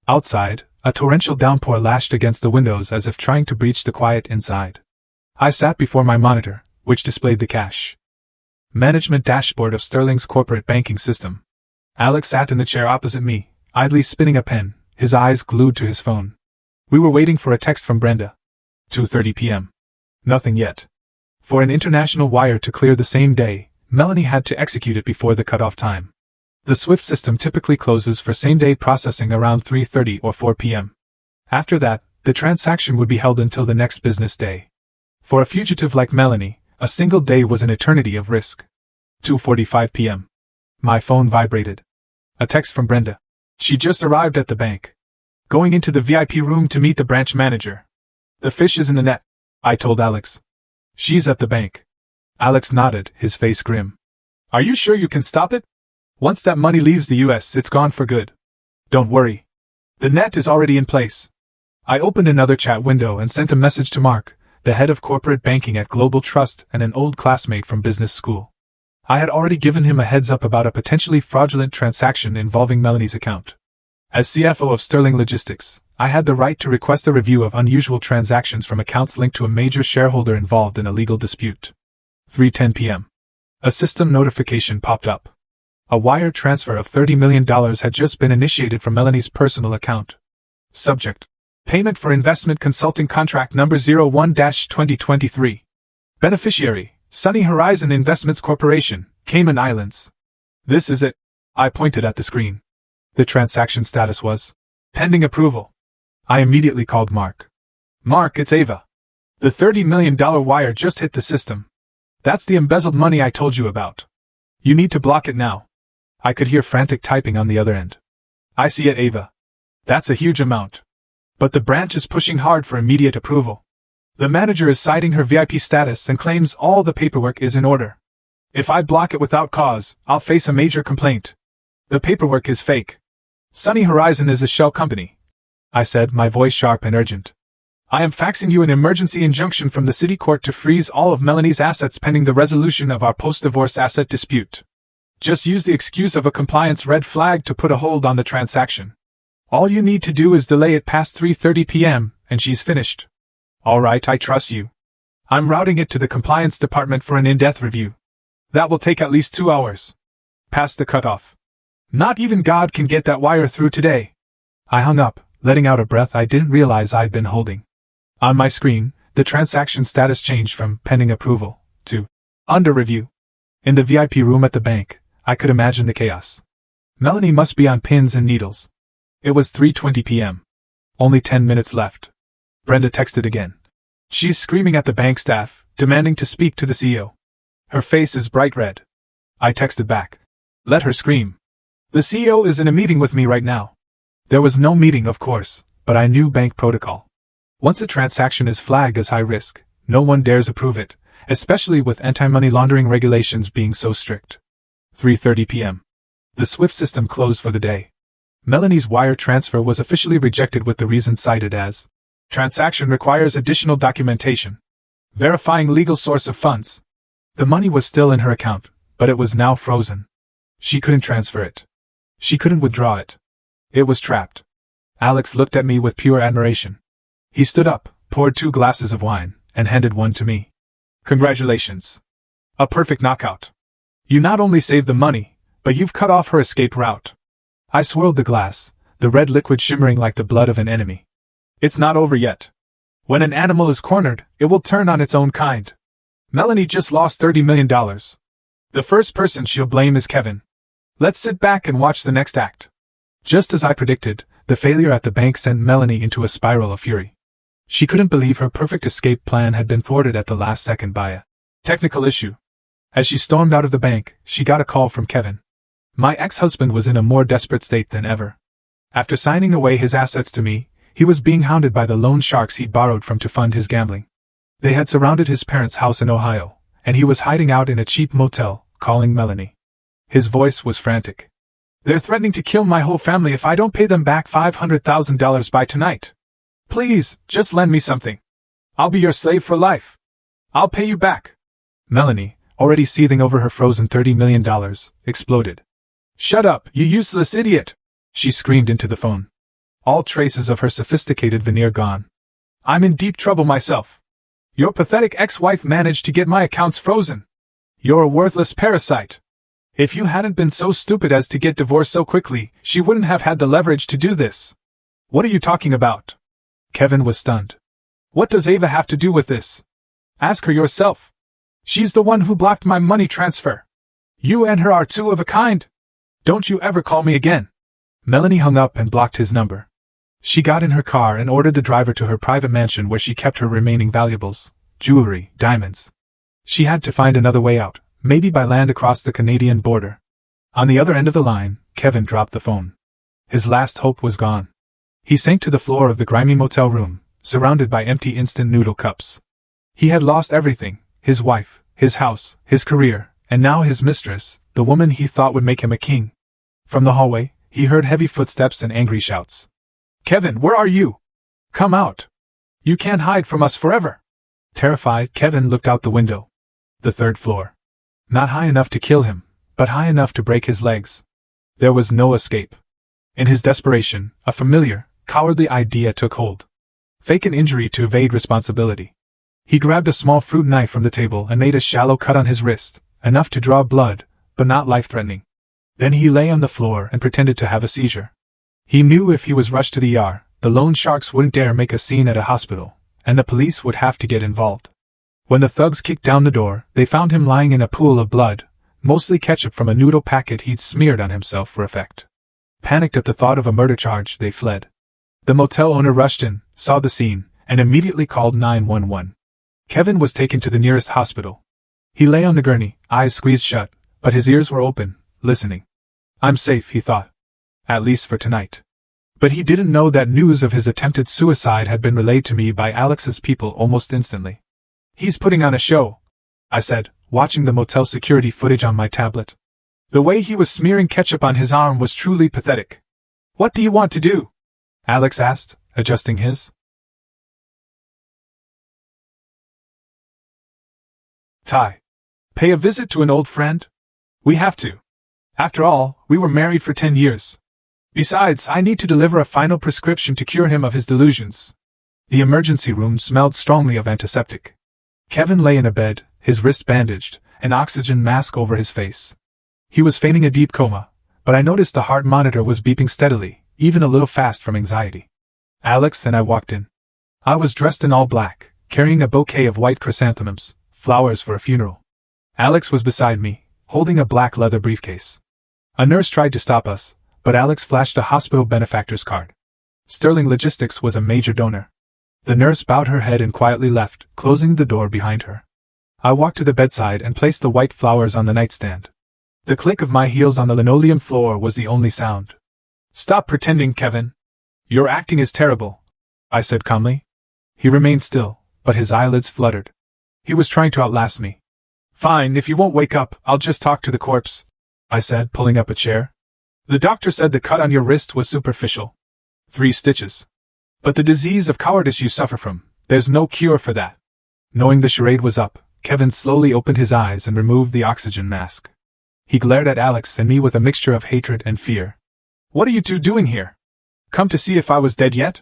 Outside, a torrential downpour lashed against the windows as if trying to breach the quiet inside. I sat before my monitor, which displayed the cash management dashboard of Sterling's corporate banking system. Alex sat in the chair opposite me, idly spinning a pen, his eyes glued to his phone. We were waiting for a text from Brenda. 2:30 p.m. Nothing yet. For an international wire to clear the same day, Melanie had to execute it before the cutoff time. The SWIFT system typically closes for same-day processing around 3:30 or 4 p.m. After that, the transaction would be held until the next business day. For a fugitive like Melanie, a single day was an eternity of risk. 2:45 p.m. My phone vibrated. A text from Brenda. She just arrived at the bank. Going into the VIP room to meet the branch manager. The fish is in the net, I told Alex. She's at the bank. Alex nodded, his face grim. Are you sure you can stop it? Once that money leaves the US, it's gone for good. Don't worry. The net is already in place. I opened another chat window and sent a message to Mark, the head of corporate banking at Global Trust and an old classmate from business school. I had already given him a heads up about a potentially fraudulent transaction involving Melanie's account. As CFO of Sterling Logistics, I had the right to request a review of unusual transactions from accounts linked to a major shareholder involved in a legal dispute. 3:10 p.m. A system notification popped up. A wire transfer of $30 million had just been initiated from Melanie's personal account. Subject: Payment for investment consulting contract number 01-2023. Beneficiary: Sunny Horizon Investments Corporation, Cayman Islands. This is it. I pointed at the screen. The transaction status was pending approval. I immediately called Mark. Mark, it's Ava. The $30 million wire just hit the system. That's the embezzled money I told you about. You need to block it now. I could hear frantic typing on the other end. I see it, Ava. That's a huge amount. But the branch is pushing hard for immediate approval. The manager is citing her VIP status and claims all the paperwork is in order. If I block it without cause, I'll face a major complaint. The paperwork is fake. Sunny Horizon is a shell company, I said, my voice sharp and urgent. I am faxing you an emergency injunction from the city court to freeze all of Melanie's assets pending the resolution of our post-divorce asset dispute. Just use the excuse of a compliance red flag to put a hold on the transaction. All you need to do is delay it past 3:30 p.m., and she's finished. All right, I trust you. I'm routing it to the compliance department for an in-depth review. That will take at least 2 hours. Past the cutoff. Not even God can get that wire through today. I hung up, letting out a breath I didn't realize I'd been holding. On my screen, the transaction status changed from pending approval to under review. In the VIP room at the bank, I could imagine the chaos. Melanie must be on pins and needles. It was 3:20 p.m. Only 10 minutes left. Brenda texted again. She's screaming at the bank staff, demanding to speak to the CEO. Her face is bright red. I texted back. Let her scream. The CEO is in a meeting with me right now. There was no meeting, of course, but I knew bank protocol. Once a transaction is flagged as high risk, no one dares approve it, especially with anti-money laundering regulations being so strict. 3:30 p.m. The SWIFT system closed for the day. Melanie's wire transfer was officially rejected with the reason cited as transaction requires additional documentation, verifying legal source of funds. The money was still in her account, but it was now frozen. She couldn't transfer it. She couldn't withdraw it. It was trapped. Alex looked at me with pure admiration. He stood up, poured 2 glasses of wine, and handed one to me. Congratulations. A perfect knockout. You not only saved the money, but you've cut off her escape route. I swirled the glass, the red liquid shimmering like the blood of an enemy. It's not over yet. When an animal is cornered, it will turn on its own kind. Melanie just lost $30 million. The first person she'll blame is Kevin. Let's sit back and watch the next act. Just as I predicted, the failure at the bank sent Melanie into a spiral of fury. She couldn't believe her perfect escape plan had been thwarted at the last second by a technical issue. As she stormed out of the bank, she got a call from Kevin. My ex-husband was in a more desperate state than ever. After signing away his assets to me, he was being hounded by the loan sharks he'd borrowed from to fund his gambling. They had surrounded his parents' house in Ohio, and he was hiding out in a cheap motel, calling Melanie. His voice was frantic. They're threatening to kill my whole family if I don't pay them back $500,000 by tonight. Please, just lend me something. I'll be your slave for life. I'll pay you back. Melanie, already seething over her frozen $30 million, exploded. Shut up, you useless idiot! She screamed into the phone. All traces of her sophisticated veneer gone. I'm in deep trouble myself. Your pathetic ex-wife managed to get my accounts frozen. You're a worthless parasite. If you hadn't been so stupid as to get divorced so quickly, she wouldn't have had the leverage to do this. What are you talking about? Kevin was stunned. What does Ava have to do with this? Ask her yourself. She's the one who blocked my money transfer. You and her are two of a kind. Don't you ever call me again. Melanie hung up and blocked his number. She got in her car and ordered the driver to her private mansion where she kept her remaining valuables, jewelry, diamonds. She had to find another way out, maybe by land across the Canadian border. On the other end of the line, Kevin dropped the phone. His last hope was gone. He sank to the floor of the grimy motel room, surrounded by empty instant noodle cups. He had lost everything, his wife, his house, his career, and now his mistress, the woman he thought would make him a king. From the hallway, he heard heavy footsteps and angry shouts. Kevin, where are you? Come out. You can't hide from us forever. Terrified, Kevin looked out the window. The 3rd floor. Not high enough to kill him, but high enough to break his legs. There was no escape. In his desperation, a familiar, cowardly idea took hold. Fake an injury to evade responsibility. He grabbed a small fruit knife from the table and made a shallow cut on his wrist, enough to draw blood, but not life-threatening. Then he lay on the floor and pretended to have a seizure. He knew if he was rushed to the ER, the loan sharks wouldn't dare make a scene at a hospital, and the police would have to get involved. When the thugs kicked down the door, they found him lying in a pool of blood, mostly ketchup from a noodle packet he'd smeared on himself for effect. Panicked at the thought of a murder charge, they fled. The motel owner rushed in, saw the scene, and immediately called 911. Kevin was taken to the nearest hospital. He lay on the gurney, eyes squeezed shut, but his ears were open, listening. I'm safe, he thought. At least for tonight. But he didn't know that news of his attempted suicide had been relayed to me by Alex's people almost instantly. He's putting on a show, I said, watching the motel security footage on my tablet. The way he was smearing ketchup on his arm was truly pathetic. What do you want to do? Alex asked, adjusting his tie. Pay a visit to an old friend? We have to. After all, we were married for 10 years. Besides, I need to deliver a final prescription to cure him of his delusions. The emergency room smelled strongly of antiseptic. Kevin lay in a bed, his wrist bandaged, an oxygen mask over his face. He was feigning a deep coma, but I noticed the heart monitor was beeping steadily, even a little fast from anxiety. Alex and I walked in. I was dressed in all black, carrying a bouquet of white chrysanthemums, flowers for a funeral. Alex was beside me, holding a black leather briefcase. A nurse tried to stop us, but Alex flashed a hospital benefactor's card. Sterling Logistics was a major donor. The nurse bowed her head and quietly left, closing the door behind her. I walked to the bedside and placed the white flowers on the nightstand. The click of my heels on the linoleum floor was the only sound. Stop pretending, Kevin. Your acting is terrible, I said calmly. He remained still, but his eyelids fluttered. He was trying to outlast me. Fine, if you won't wake up, I'll just talk to the corpse, I said, pulling up a chair. The doctor said the cut on your wrist was superficial. 3 stitches. But the disease of cowardice you suffer from, there's no cure for that. Knowing the charade was up, Kevin slowly opened his eyes and removed the oxygen mask. He glared at Alex and me with a mixture of hatred and fear. What are you two doing here? Come to see if I was dead yet?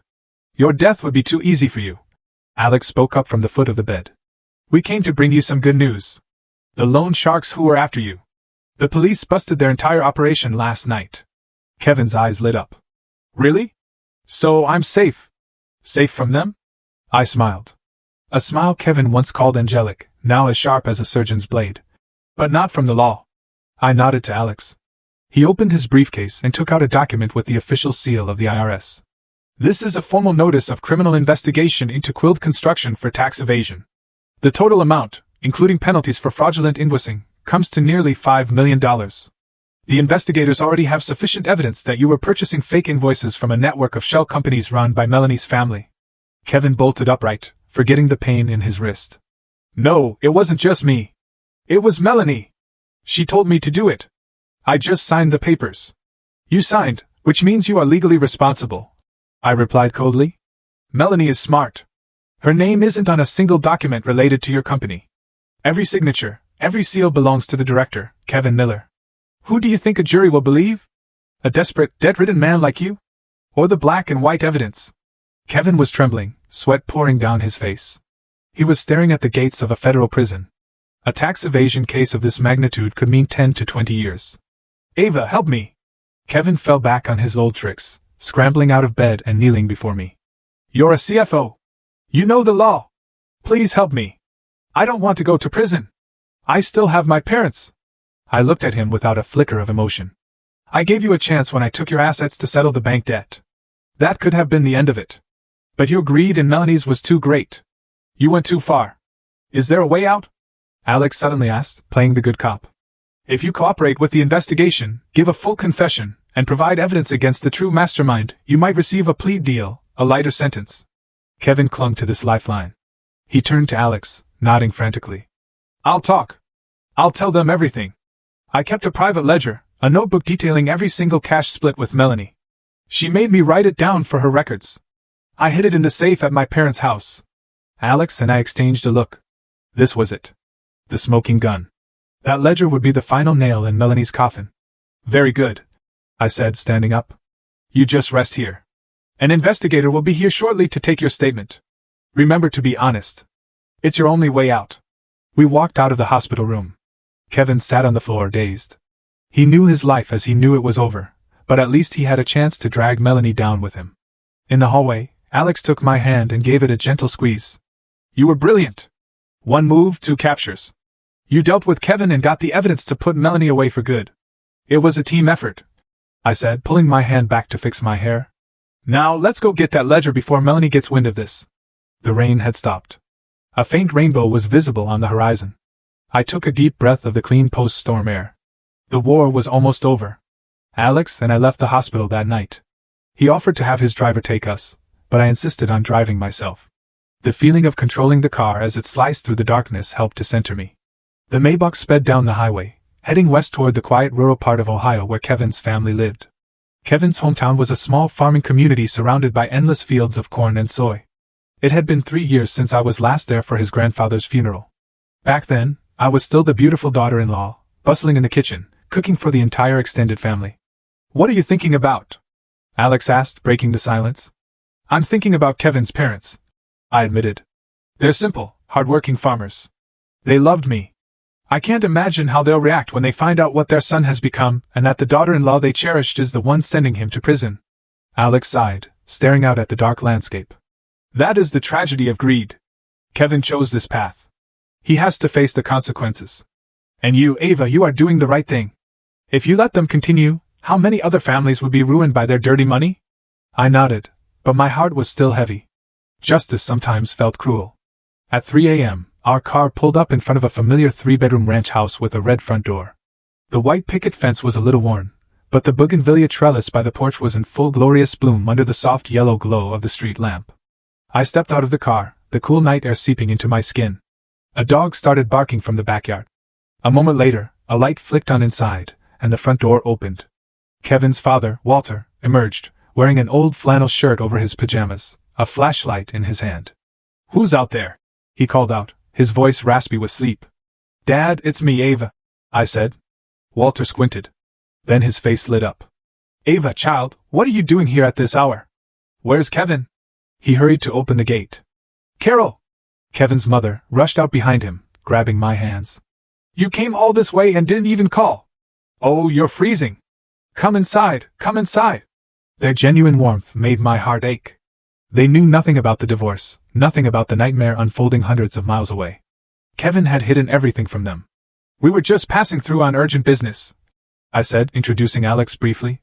Your death would be too easy for you. Alex spoke up from the foot of the bed. We came to bring you some good news. The loan sharks who were after you. The police busted their entire operation last night. Kevin's eyes lit up. Really? So I'm safe. Safe from them? I smiled. A smile Kevin once called angelic, now as sharp as a surgeon's blade. But not from the law. I nodded to Alex. He opened his briefcase and took out a document with the official seal of the IRS. This is a formal notice of criminal investigation into Quilt Construction for tax evasion. The total amount, including penalties for fraudulent invoicing, comes to nearly $5 million. The investigators already have sufficient evidence that you were purchasing fake invoices from a network of shell companies run by Melanie's family. Kevin bolted upright, forgetting the pain in his wrist. No, it wasn't just me. It was Melanie. She told me to do it. I just signed the papers. You signed, which means you are legally responsible, I replied coldly. Melanie is smart. Her name isn't on a single document related to your company. Every signature, every seal belongs to the director, Kevin Miller. Who do you think a jury will believe? A desperate, debt-ridden man like you? Or the black and white evidence? Kevin was trembling, sweat pouring down his face. He was staring at the gates of a federal prison. A tax evasion case of this magnitude could mean 10 to 20 years. Ava, help me! Kevin fell back on his old tricks, scrambling out of bed and kneeling before me. You're a CFO. You know the law. Please help me. I don't want to go to prison. I still have my parents. I looked at him without a flicker of emotion. I gave you a chance when I took your assets to settle the bank debt. That could have been the end of it. But your greed and Melanie's was too great. You went too far. Is there a way out? Alex suddenly asked, playing the good cop. If you cooperate with the investigation, give a full confession, and provide evidence against the true mastermind, you might receive a plea deal, a lighter sentence. Kevin clung to this lifeline. He turned to Alex, nodding frantically. I'll talk. I'll tell them everything. I kept a private ledger, a notebook detailing every single cash split with Melanie. She made me write it down for her records. I hid it in the safe at my parents' house. Alex and I exchanged a look. This was it. The smoking gun. That ledger would be the final nail in Melanie's coffin. Very good, I said, standing up. You just rest here. An investigator will be here shortly to take your statement. Remember to be honest. It's your only way out. We walked out of the hospital room. Kevin sat on the floor, dazed. He knew his life as he knew it was over, but at least he had a chance to drag Melanie down with him. In the hallway, Alex took my hand and gave it a gentle squeeze. You were brilliant. 1 move, 2 captures. You dealt with Kevin and got the evidence to put Melanie away for good. It was a team effort, I said, pulling my hand back to fix my hair. Now let's go get that ledger before Melanie gets wind of this. The rain had stopped. A faint rainbow was visible on the horizon. I took a deep breath of the clean post-storm air. The war was almost over. Alex and I left the hospital that night. He offered to have his driver take us, but I insisted on driving myself. The feeling of controlling the car as it sliced through the darkness helped to center me. The Maybach sped down the highway, heading west toward the quiet rural part of Ohio where Kevin's family lived. Kevin's hometown was a small farming community surrounded by endless fields of corn and soy. It had been 3 years since I was last there for his grandfather's funeral. Back then, I was still the beautiful daughter-in-law, bustling in the kitchen, cooking for the entire extended family. What are you thinking about? Alex asked, breaking the silence. I'm thinking about Kevin's parents, I admitted. They're simple, hard-working farmers. They loved me. I can't imagine how they'll react when they find out what their son has become and that the daughter-in-law they cherished is the one sending him to prison. Alex sighed, staring out at the dark landscape. That is the tragedy of greed. Kevin chose this path. He has to face the consequences. And you, Ava, you are doing the right thing. If you let them continue, how many other families would be ruined by their dirty money? I nodded, but my heart was still heavy. Justice sometimes felt cruel. At 3 a.m., our car pulled up in front of a familiar 3-bedroom ranch house with a red front door. The white picket fence was a little worn, but the bougainvillea trellis by the porch was in full glorious bloom under the soft yellow glow of the street lamp. I stepped out of the car, the cool night air seeping into my skin. A dog started barking from the backyard. A moment later, a light flicked on inside, and the front door opened. Kevin's father, Walter, emerged, wearing an old flannel shirt over his pajamas, a flashlight in his hand. "Who's out there?" he called out, his voice raspy with sleep. "Dad, it's me, Ava," I said. Walter squinted. Then his face lit up. "Ava, child, what are you doing here at this hour? Where's Kevin?" He hurried to open the gate. "Carol!" Kevin's mother rushed out behind him, grabbing my hands. "You came all this way and didn't even call. Oh, you're freezing. Come inside, come inside." Their genuine warmth made my heart ache. They knew nothing about the divorce, nothing about the nightmare unfolding hundreds of miles away. Kevin had hidden everything from them. "We were just passing through on urgent business," I said, introducing Alex briefly.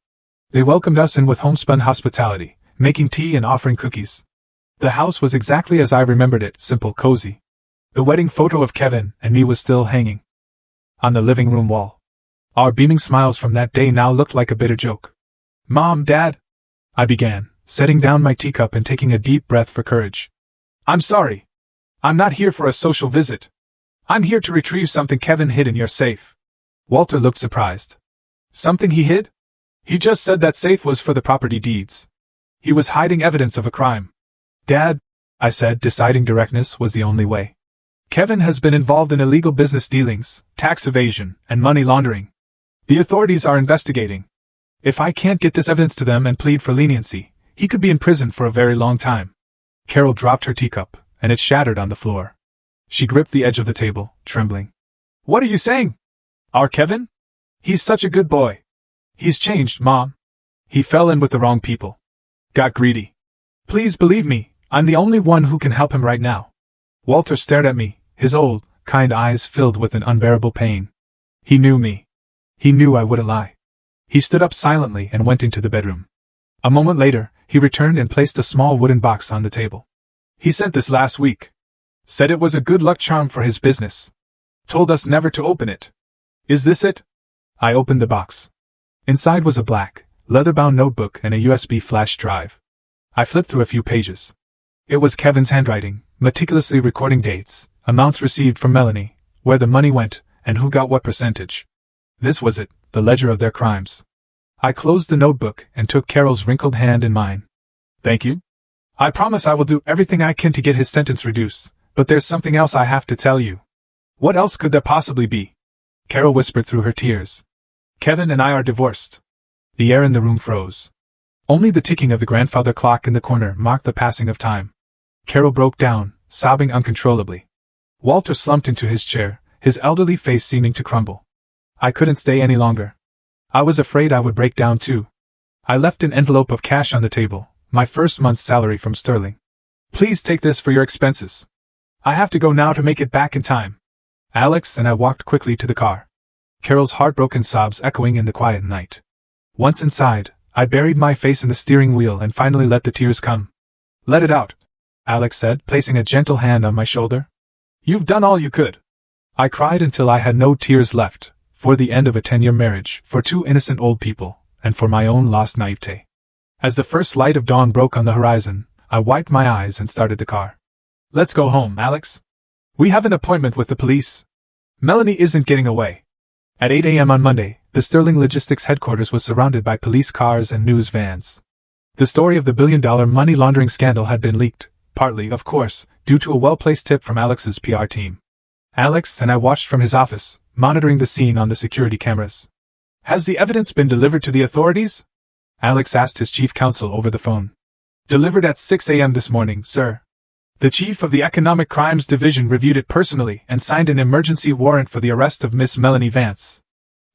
They welcomed us in with homespun hospitality, making tea and offering cookies. The house was exactly as I remembered it, simple, cozy. The wedding photo of Kevin and me was still hanging on the living room wall. Our beaming smiles from that day now looked like a bitter joke. "Mom, Dad," I began, setting down my teacup and taking a deep breath for courage. "I'm sorry. I'm not here for a social visit. I'm here to retrieve something Kevin hid in your safe." Walter looked surprised. "Something he hid?" "He just said that safe was for the property deeds. He was hiding evidence of a crime." "Dad," I said, deciding directness was the only way. "Kevin has been involved in illegal business dealings, tax evasion, and money laundering. The authorities are investigating. If I can't get this evidence to them and plead for leniency, he could be in prison for a very long time." Carol dropped her teacup, and it shattered on the floor. She gripped the edge of the table, trembling. "What are you saying? Our Kevin? He's such a good boy. He's changed, Mom. He fell in with the wrong people. Got greedy. Please believe me, I'm the only one who can help him right now." Walter stared at me, his old, kind eyes filled with an unbearable pain. He knew me. He knew I wouldn't lie. He stood up silently and went into the bedroom. A moment later, he returned and placed a small wooden box on the table. "He sent this last week. Said it was a good luck charm for his business. Told us never to open it. Is this it?" I opened the box. Inside was a black, leather-bound notebook and a USB flash drive. I flipped through a few pages. It was Kevin's handwriting, meticulously recording dates, amounts received from Melanie, where the money went, and who got what percentage. This was it, the ledger of their crimes. I closed the notebook and took Carol's wrinkled hand in mine. "Thank you. I promise I will do everything I can to get his sentence reduced, but there's something else I have to tell you." "What else could there possibly be?" Carol whispered through her tears. "Kevin and I are divorced." The air in the room froze. Only the ticking of the grandfather clock in the corner marked the passing of time. Carol broke down, sobbing uncontrollably. Walter slumped into his chair, his elderly face seeming to crumble. I couldn't stay any longer. I was afraid I would break down too. I left an envelope of cash on the table, my first month's salary from Sterling. "Please take this for your expenses. I have to go now to make it back in time." Alex and I walked quickly to the car. Carol's heartbroken sobs echoing in the quiet night. Once inside, I buried my face in the steering wheel and finally let the tears come. "Let it out," Alex said, placing a gentle hand on my shoulder. "You've done all you could." I cried until I had no tears left, for the end of a 10-year marriage, for two innocent old people, and for my own lost naivete. As the first light of dawn broke on the horizon, I wiped my eyes and started the car. "Let's go home, Alex. We have an appointment with the police. Melanie isn't getting away." At 8 a.m. on Monday, the Sterling Logistics headquarters was surrounded by police cars and news vans. The story of the billion-dollar money laundering scandal had been leaked, partly, of course, due to a well-placed tip from Alex's PR team. Alex and I watched from his office, monitoring the scene on the security cameras. "Has the evidence been delivered to the authorities?" Alex asked his chief counsel over the phone. "Delivered at 6 a.m. this morning, sir. The chief of the Economic Crimes Division reviewed it personally and signed an emergency warrant for the arrest of Miss Melanie Vance."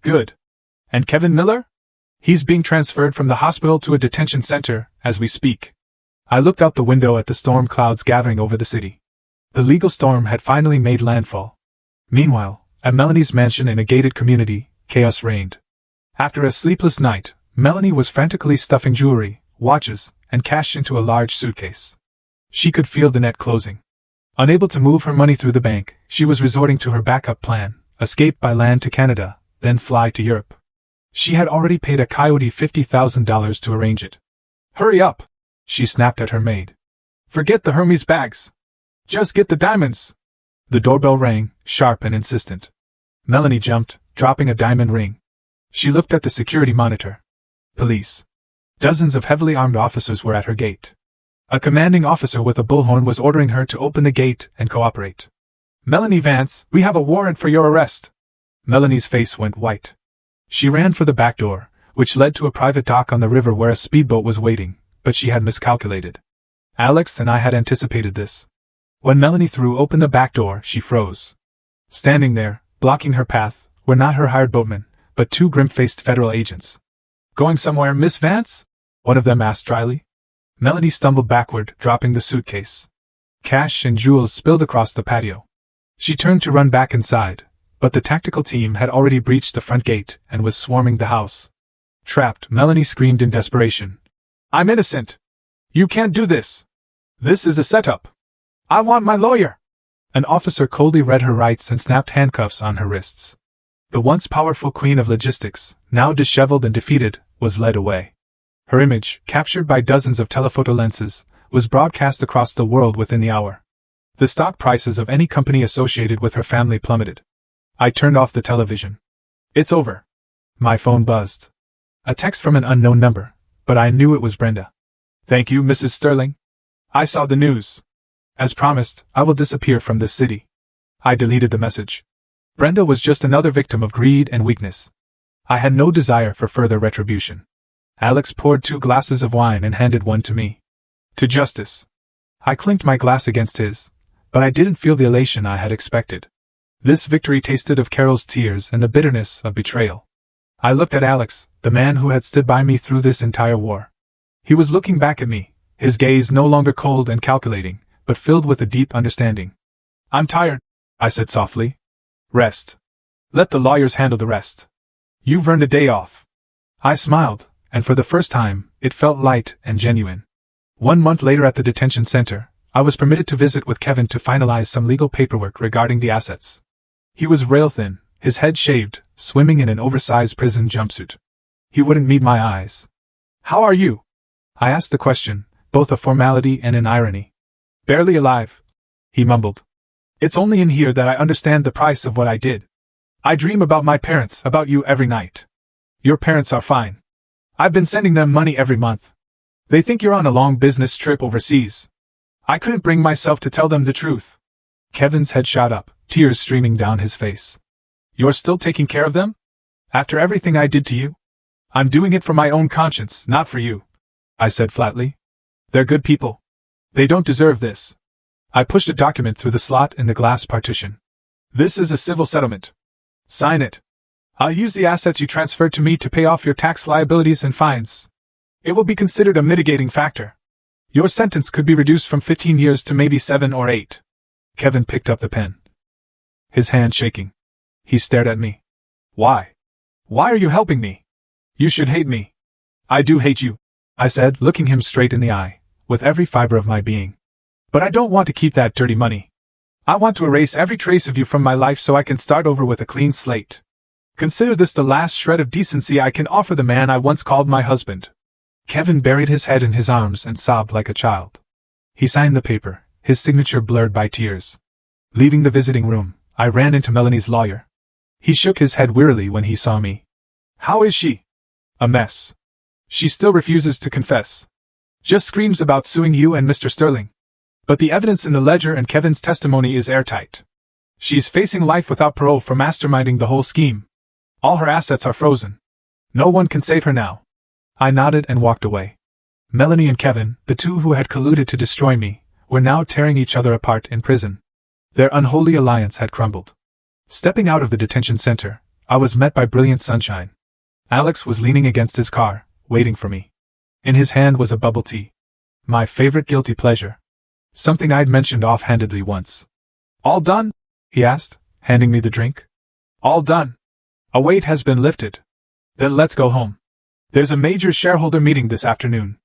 "Good. And Kevin Miller?" "He's being transferred from the hospital to a detention center, as we speak." I looked out the window at the storm clouds gathering over the city. The legal storm had finally made landfall. Meanwhile, at Melanie's mansion in a gated community, chaos reigned. After a sleepless night, Melanie was frantically stuffing jewelry, watches, and cash into a large suitcase. She could feel the net closing. Unable to move her money through the bank, she was resorting to her backup plan: escape by land to Canada, then fly to Europe. She had already paid a coyote $50,000 to arrange it. "Hurry up!" she snapped at her maid. Forget the Hermes bags. Just get the diamonds. The doorbell rang, sharp and insistent. Melanie jumped, dropping a diamond ring. She looked at the security monitor. Police. Dozens of heavily armed officers were at her gate. A commanding officer with a bullhorn was ordering her to open the gate and cooperate. Melanie Vance, we have a warrant for your arrest. Melanie's face went white. She ran for the back door, which led to a private dock on the river where a speedboat was waiting, but she had miscalculated. Alex and I had anticipated this. When Melanie threw open the back door, she froze. Standing there, blocking her path, were not her hired boatmen, but two grim-faced federal agents. Going somewhere, Miss Vance? One of them asked dryly. Melanie stumbled backward, dropping the suitcase. Cash and jewels spilled across the patio. She turned to run back inside, but the tactical team had already breached the front gate and was swarming the house. Trapped, Melanie screamed in desperation. I'm innocent. You can't do this. This is a setup. I want my lawyer. An officer coldly read her rights and snapped handcuffs on her wrists. The once powerful queen of logistics, now disheveled and defeated, was led away. Her image, captured by dozens of telephoto lenses, was broadcast across the world within the hour. The stock prices of any company associated with her family plummeted. I turned off the television. It's over. My phone buzzed. A text from an unknown number, but I knew it was Brenda. Thank you, Mrs. Sterling. I saw the news. As promised, I will disappear from this city. I deleted the message. Brenda was just another victim of greed and weakness. I had no desire for further retribution. Alex poured 2 glasses of wine and handed one to me. To justice. I clinked my glass against his, but I didn't feel the elation I had expected. This victory tasted of Carol's tears and the bitterness of betrayal. I looked at Alex, the man who had stood by me through this entire war. He was looking back at me, his gaze no longer cold and calculating, but filled with a deep understanding. I'm tired, I said softly. Rest. Let the lawyers handle the rest. You've earned a day off. I smiled, and for the first time, it felt light and genuine. 1 month later at the detention center, I was permitted to visit with Kevin to finalize some legal paperwork regarding the assets. He was rail-thin, his head shaved, swimming in an oversized prison jumpsuit. He wouldn't meet my eyes. How are you? I asked the question, both a formality and an irony. Barely alive, he mumbled. It's only in here that I understand the price of what I did. I dream about my parents, about you every night. Your parents are fine. I've been sending them money every month. They think you're on a long business trip overseas. I couldn't bring myself to tell them the truth. Kevin's head shot up, tears streaming down his face. You're still taking care of them? After everything I did to you? I'm doing it for my own conscience, not for you, I said flatly. They're good people. They don't deserve this. I pushed a document through the slot in the glass partition. This is a civil settlement. Sign it. I'll use the assets you transferred to me to pay off your tax liabilities and fines. It will be considered a mitigating factor. Your sentence could be reduced from 15 years to maybe 7 or 8. Kevin picked up the pen. His hand shaking. He stared at me. Why? Why are you helping me? You should hate me. I do hate you, I said, looking him straight in the eye, with every fiber of my being. But I don't want to keep that dirty money. I want to erase every trace of you from my life so I can start over with a clean slate. Consider this the last shred of decency I can offer the man I once called my husband. Kevin buried his head in his arms and sobbed like a child. He signed the paper, his signature blurred by tears. Leaving the visiting room, I ran into Melanie's lawyer. He shook his head wearily when he saw me. How is she? A mess. She still refuses to confess. Just screams about suing you and Mr. Sterling. But the evidence in the ledger and Kevin's testimony is airtight. She's facing life without parole for masterminding the whole scheme. All her assets are frozen. No one can save her now. I nodded and walked away. Melanie and Kevin, the two who had colluded to destroy me, were now tearing each other apart in prison. Their unholy alliance had crumbled. Stepping out of the detention center, I was met by brilliant sunshine. Alex was leaning against his car, waiting for me. In his hand was a bubble tea. My favorite guilty pleasure. Something I'd mentioned offhandedly once. All done? He asked, handing me the drink. All done. A weight has been lifted. Then let's go home. There's a major shareholder meeting this afternoon.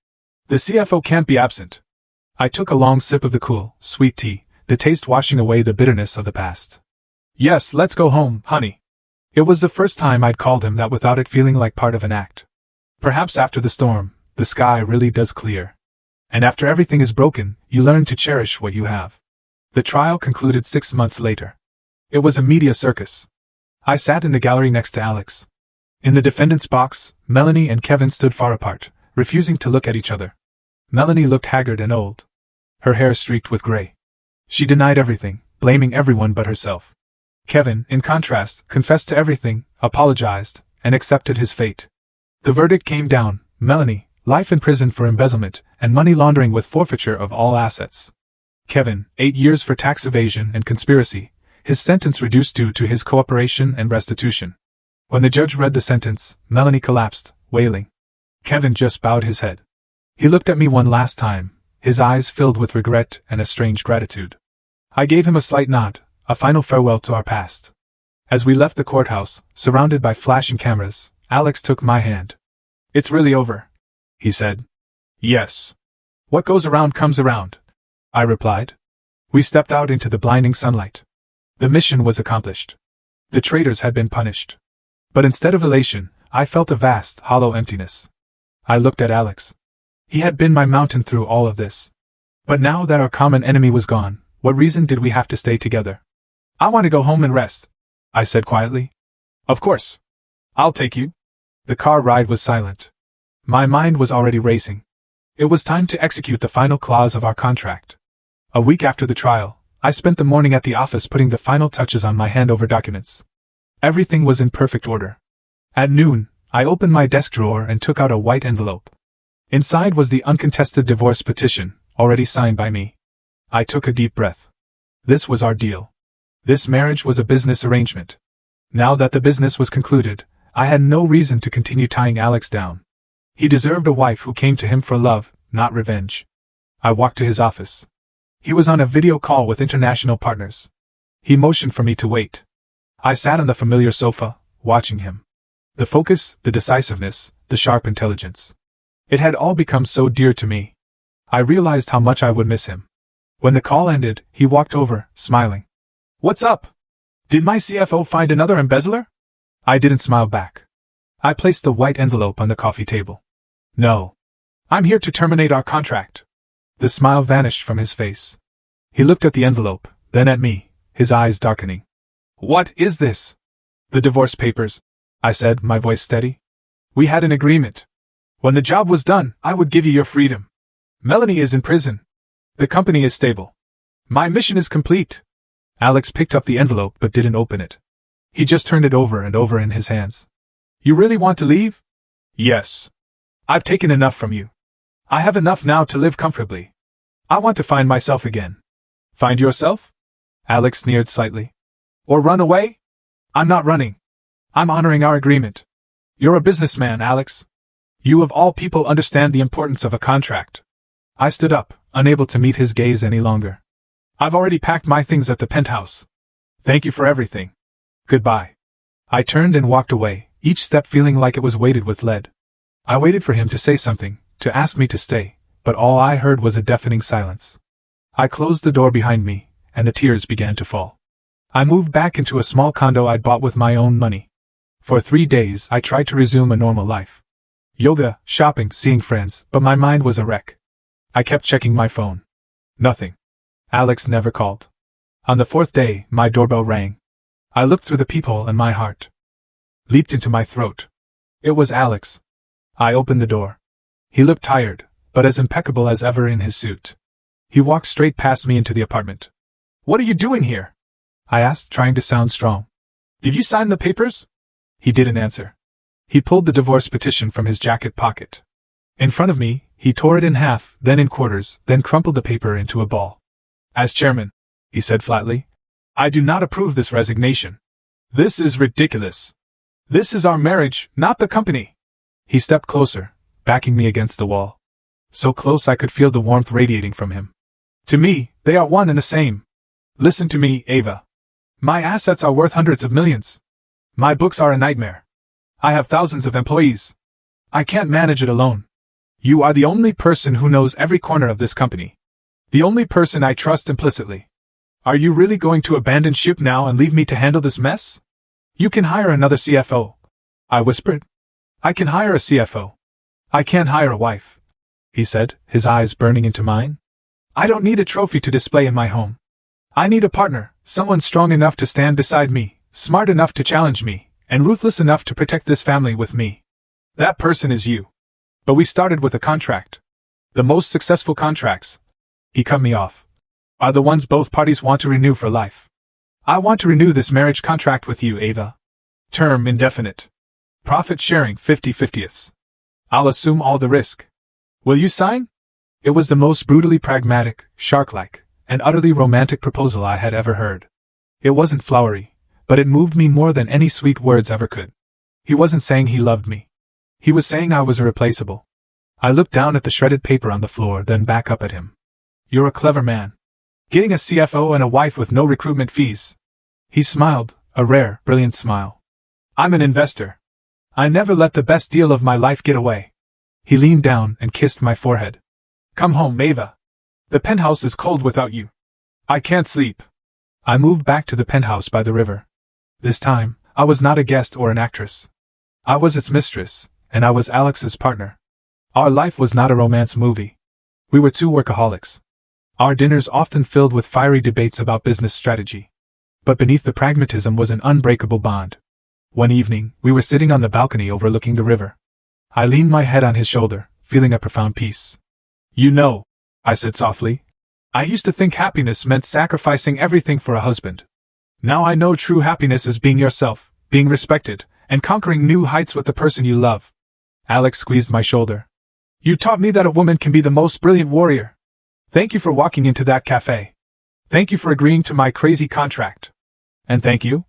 The CFO can't be absent. I took a long sip of the cool, sweet tea, the taste washing away the bitterness of the past. Yes, let's go home, honey. It was the first time I'd called him that without it feeling like part of an act. Perhaps after the storm, the sky really does clear. And after everything is broken, you learn to cherish what you have. The trial concluded 6 months later. It was a media circus. I sat in the gallery next to Alex. In the defendant's box, Melanie and Kevin stood far apart, refusing to look at each other. Melanie looked haggard and old. Her hair streaked with gray. She denied everything, blaming everyone but herself. Kevin, in contrast, confessed to everything, apologized, and accepted his fate. The verdict came down: Melanie, life in prison for embezzlement and money laundering with forfeiture of all assets. Kevin, 8 years for tax evasion and conspiracy, his sentence reduced due to his cooperation and restitution. When the judge read the sentence, Melanie collapsed, wailing. Kevin just bowed his head. He looked at me one last time, his eyes filled with regret and a strange gratitude. I gave him a slight nod, a final farewell to our past. As we left the courthouse, surrounded by flashing cameras, Alex took my hand. "It's really over," he said. "Yes. What goes around comes around," I replied. We stepped out into the blinding sunlight. The mission was accomplished. The traitors had been punished. But instead of elation, I felt a vast, hollow emptiness. I looked at Alex. He had been my mountain through all of this. But now that our common enemy was gone, what reason did we have to stay together? "I want to go home and rest," I said quietly. "Of course. I'll take you." The car ride was silent. My mind was already racing. It was time to execute the final clause of our contract. A week after the trial, I spent the morning at the office putting the final touches on my handover documents. Everything was in perfect order. At noon, I opened my desk drawer and took out a white envelope. Inside was the uncontested divorce petition, already signed by me. I took a deep breath. This was our deal. This marriage was a business arrangement. Now that the business was concluded, I had no reason to continue tying Alex down. He deserved a wife who came to him for love, not revenge. I walked to his office. He was on a video call with international partners. He motioned for me to wait. I sat on the familiar sofa, watching him. The focus, the decisiveness, the sharp intelligence. It had all become so dear to me. I realized how much I would miss him. When the call ended, he walked over, smiling. "What's up? Did my CFO find another embezzler?" I didn't smile back. I placed the white envelope on the coffee table. "No. I'm here to terminate our contract." The smile vanished from his face. He looked at the envelope, then at me, his eyes darkening. "What is this?" "The divorce papers," I said, my voice steady. "We had an agreement. When the job was done, I would give you your freedom. Melanie is in prison. The company is stable. My mission is complete." Alex picked up the envelope but didn't open it. He just turned it over and over in his hands. "You really want to leave?" "Yes. I've taken enough from you. I have enough now to live comfortably. I want to find myself again." "Find yourself?" Alex sneered slightly. "Or run away?" "I'm not running. I'm honoring our agreement. You're a businessman, Alex. You of all people understand the importance of a contract." I stood up, unable to meet his gaze any longer. "I've already packed my things at the penthouse. Thank you for everything. Goodbye." I turned and walked away, each step feeling like it was weighted with lead. I waited for him to say something, to ask me to stay, but all I heard was a deafening silence. I closed the door behind me, and the tears began to fall. I moved back into a small condo I'd bought with my own money. For 3 days I tried to resume a normal life. Yoga, shopping, seeing friends, but my mind was a wreck. I kept checking my phone. Nothing. Alex never called. On the 4th day, my doorbell rang. I looked through the peephole and my heart leaped into my throat. It was Alex. I opened the door. He looked tired, but as impeccable as ever in his suit. He walked straight past me into the apartment. "What are you doing here?" I asked, trying to sound strong. "Did you sign the papers?" He didn't answer. He pulled the divorce petition from his jacket pocket. In front of me, he tore it in half, then in quarters, then crumpled the paper into a ball. "As chairman," he said flatly, "I do not approve this resignation. This is ridiculous. This is our marriage, not the company." He stepped closer, backing me against the wall. So close I could feel the warmth radiating from him. "To me, they are one and the same. Listen to me, Ava. My assets are worth hundreds of millions. My books are a nightmare. I have thousands of employees. I can't manage it alone. You are the only person who knows every corner of this company. The only person I trust implicitly. Are you really going to abandon ship now and leave me to handle this mess?" "You can hire another CFO," I whispered. "I can hire a CFO. I can't hire a wife." he said, his eyes burning into mine. I don't need a trophy to display in my home. I need a partner, someone strong enough to stand beside me, smart enough to challenge me, and ruthless enough to protect this family with me. That person is you. But we started with a contract. The most successful contracts, he cut me off, are the ones both parties want to renew for life. I want to renew this marriage contract with you, Ava. Term indefinite. Profit sharing 50/50ths. I'll assume all the risk. Will you sign? It was the most brutally pragmatic, shark-like, and utterly romantic proposal I had ever heard. It wasn't flowery, but it moved me more than any sweet words ever could. He wasn't saying he loved me. He was saying I was irreplaceable. I looked down at the shredded paper on the floor, then back up at him. You're a clever man. Getting a CFO and a wife with no recruitment fees. He smiled, a rare, brilliant smile. I'm an investor. I never let the best deal of my life get away. He leaned down and kissed my forehead. Come home, Ava. The penthouse is cold without you. I can't sleep. I moved back to the penthouse by the river. This time, I was not a guest or an actress. I was its mistress, and I was Alex's partner. Our life was not a romance movie. We were two workaholics. Our dinners often filled with fiery debates about business strategy. But beneath the pragmatism was an unbreakable bond. One evening, we were sitting on the balcony overlooking the river. I leaned my head on his shoulder, feeling a profound peace. You know, I said softly, I used to think happiness meant sacrificing everything for a husband. Now I know true happiness is being yourself, being respected, and conquering new heights with the person you love. Alex squeezed my shoulder. You taught me that a woman can be the most brilliant warrior. Thank you for walking into that cafe. Thank you for agreeing to my crazy contract. And thank you?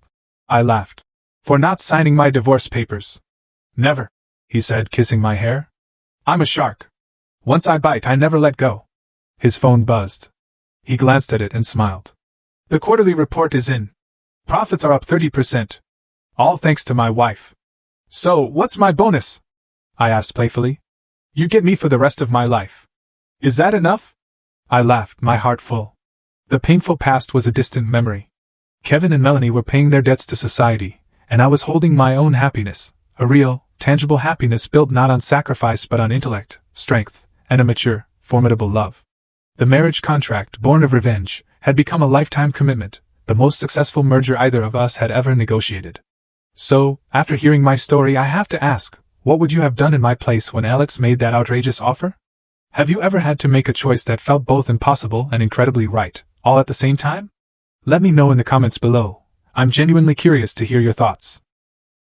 I laughed. For not signing my divorce papers. Never, he said, kissing my hair. I'm a shark. Once I bite, I never let go. His phone buzzed. He glanced at it and smiled. The quarterly report is in. Profits are up 30%. All thanks to my wife. So, what's my bonus? I asked playfully. You get me for the rest of my life. Is that enough? I laughed, my heart full. The painful past was a distant memory. Kevin and Melanie were paying their debts to society, and I was holding my own happiness, a real, tangible happiness built not on sacrifice but on intellect, strength, and a mature, formidable love. The marriage contract, born of revenge, had become a lifetime commitment, the most successful merger either of us had ever negotiated. So, after hearing my story, I have to ask, what would you have done in my place when Alex made that outrageous offer? Have you ever had to make a choice that felt both impossible and incredibly right, all at the same time? Let me know in the comments below. I'm genuinely curious to hear your thoughts.